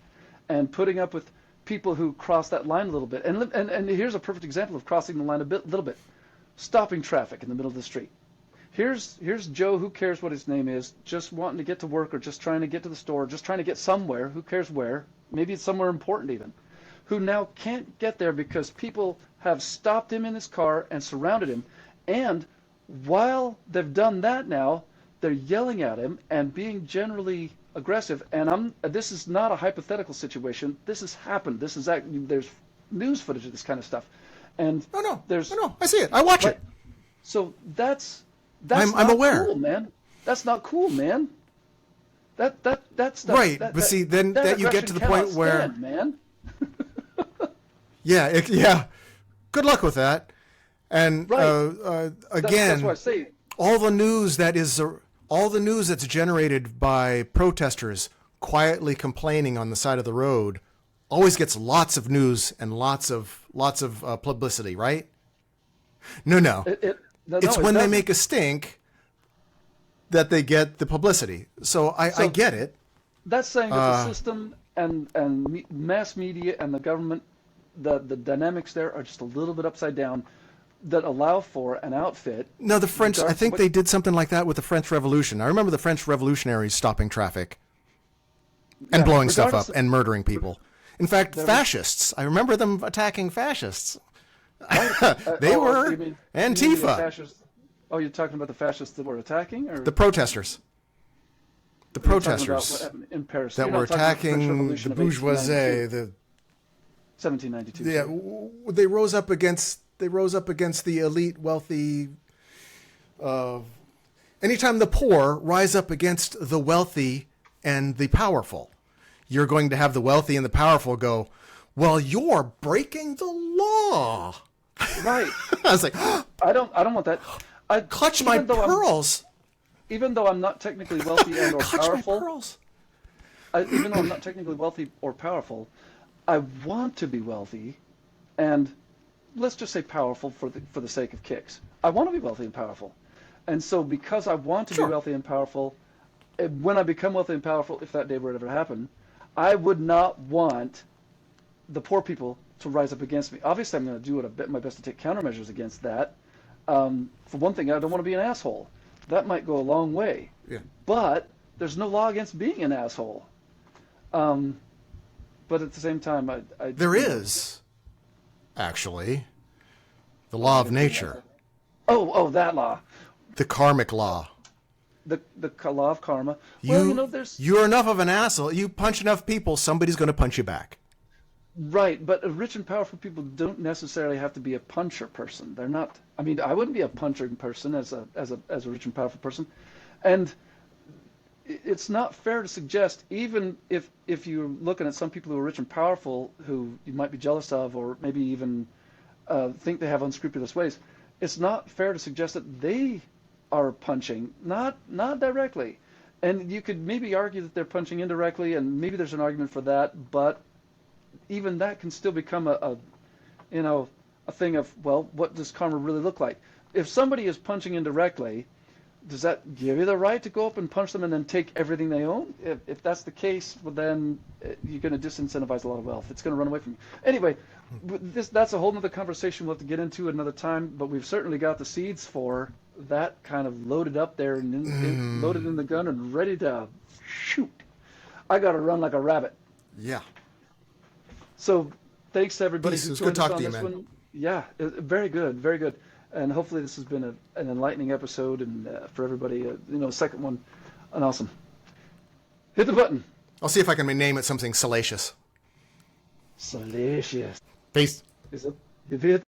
and putting up with people who cross that line a little bit. And here's a perfect example of crossing the line little bit. Stopping traffic in the middle of the street. Here's Joe, who cares what his name is, just wanting to get to work or just trying to get to the store, just trying to get somewhere, who cares where, maybe it's somewhere important even, who now can't get there because people have stopped him in his car and surrounded him. And while they've done that now, they're yelling at him and being generally aggressive. And this is not a hypothetical situation. This has happened. There's news footage of this kind of stuff. And no, I see it. I watch it. So that's I'm aware. Cool, man. That's not cool, man. That's right. But see, then that you get to the point where, stand, man. Yeah. Good luck with that. And right. Again, that's what I say. All the news that's generated by protesters quietly complaining on the side of the road always gets lots of news and lots of publicity, right? No. It's when they make a stink that they get the publicity. So I get it. That's saying that the system and mass media and the government, the dynamics there are just a little bit upside down that allow for an outfit. No, the French, I think they did something like that with the French Revolution. I remember the French revolutionaries stopping traffic and blowing stuff up and murdering people. In fact, fascists, I remember them attacking fascists. They were Antifa. You're talking about the fascists that were attacking? Or? The protesters. The protesters in Paris. that were attacking the bourgeoisie. 1792. Yeah, they rose up against the elite, wealthy. Anytime the poor rise up against the wealthy and the powerful, you're going to have the wealthy and the powerful go, well, you're breaking the law. Right. I was like, I don't want that. I clutch my pearls. Even though I'm not technically wealthy and or powerful. My pearls. Even though I'm not technically wealthy or powerful, I want to be wealthy, and let's just say powerful for the sake of kicks. I want to be wealthy and powerful, and so because I want to be wealthy and powerful, when I become wealthy and powerful, if that day were to ever happen, I would not want the poor people to rise up against me. Obviously, I'm going to do my best to take countermeasures against that. For one thing, I don't want to be an asshole. That might go a long way. Yeah. But there's no law against being an asshole. But at the same time, there is, actually. The law of nature. Oh, that law. The karmic law. The law of karma. You're enough of an asshole. You punch enough people, somebody's going to punch you back. Right, but rich and powerful people don't necessarily have to be a puncher person. They're not. I mean, I wouldn't be a puncher person as a rich and powerful person, and it's not fair to suggest, even if you're looking at some people who are rich and powerful who you might be jealous of, or maybe even think they have unscrupulous ways, it's not fair to suggest that they are punching, not directly. And you could maybe argue that they're punching indirectly, and maybe there's an argument for that, but even that can still become a thing of, well, what does karma really look like? If somebody is punching indirectly, does that give you the right to go up and punch them and then take everything they own? If that's the case, well, then you're going to disincentivize a lot of wealth. It's going to run away from you. Anyway, that's a whole other conversation we'll have to get into another time, but we've certainly got the seeds for that kind of loaded up there and loaded in the gun and ready to shoot. I got to run like a rabbit. Yeah. So thanks to everybody Peace. who It was good joined us talking on to you, this man. one. Yeah, very good, very good. And hopefully this has been an enlightening episode, and for everybody, second one, an awesome. Hit the button. I'll see if I can name it something salacious. Salacious. Peace. Is it?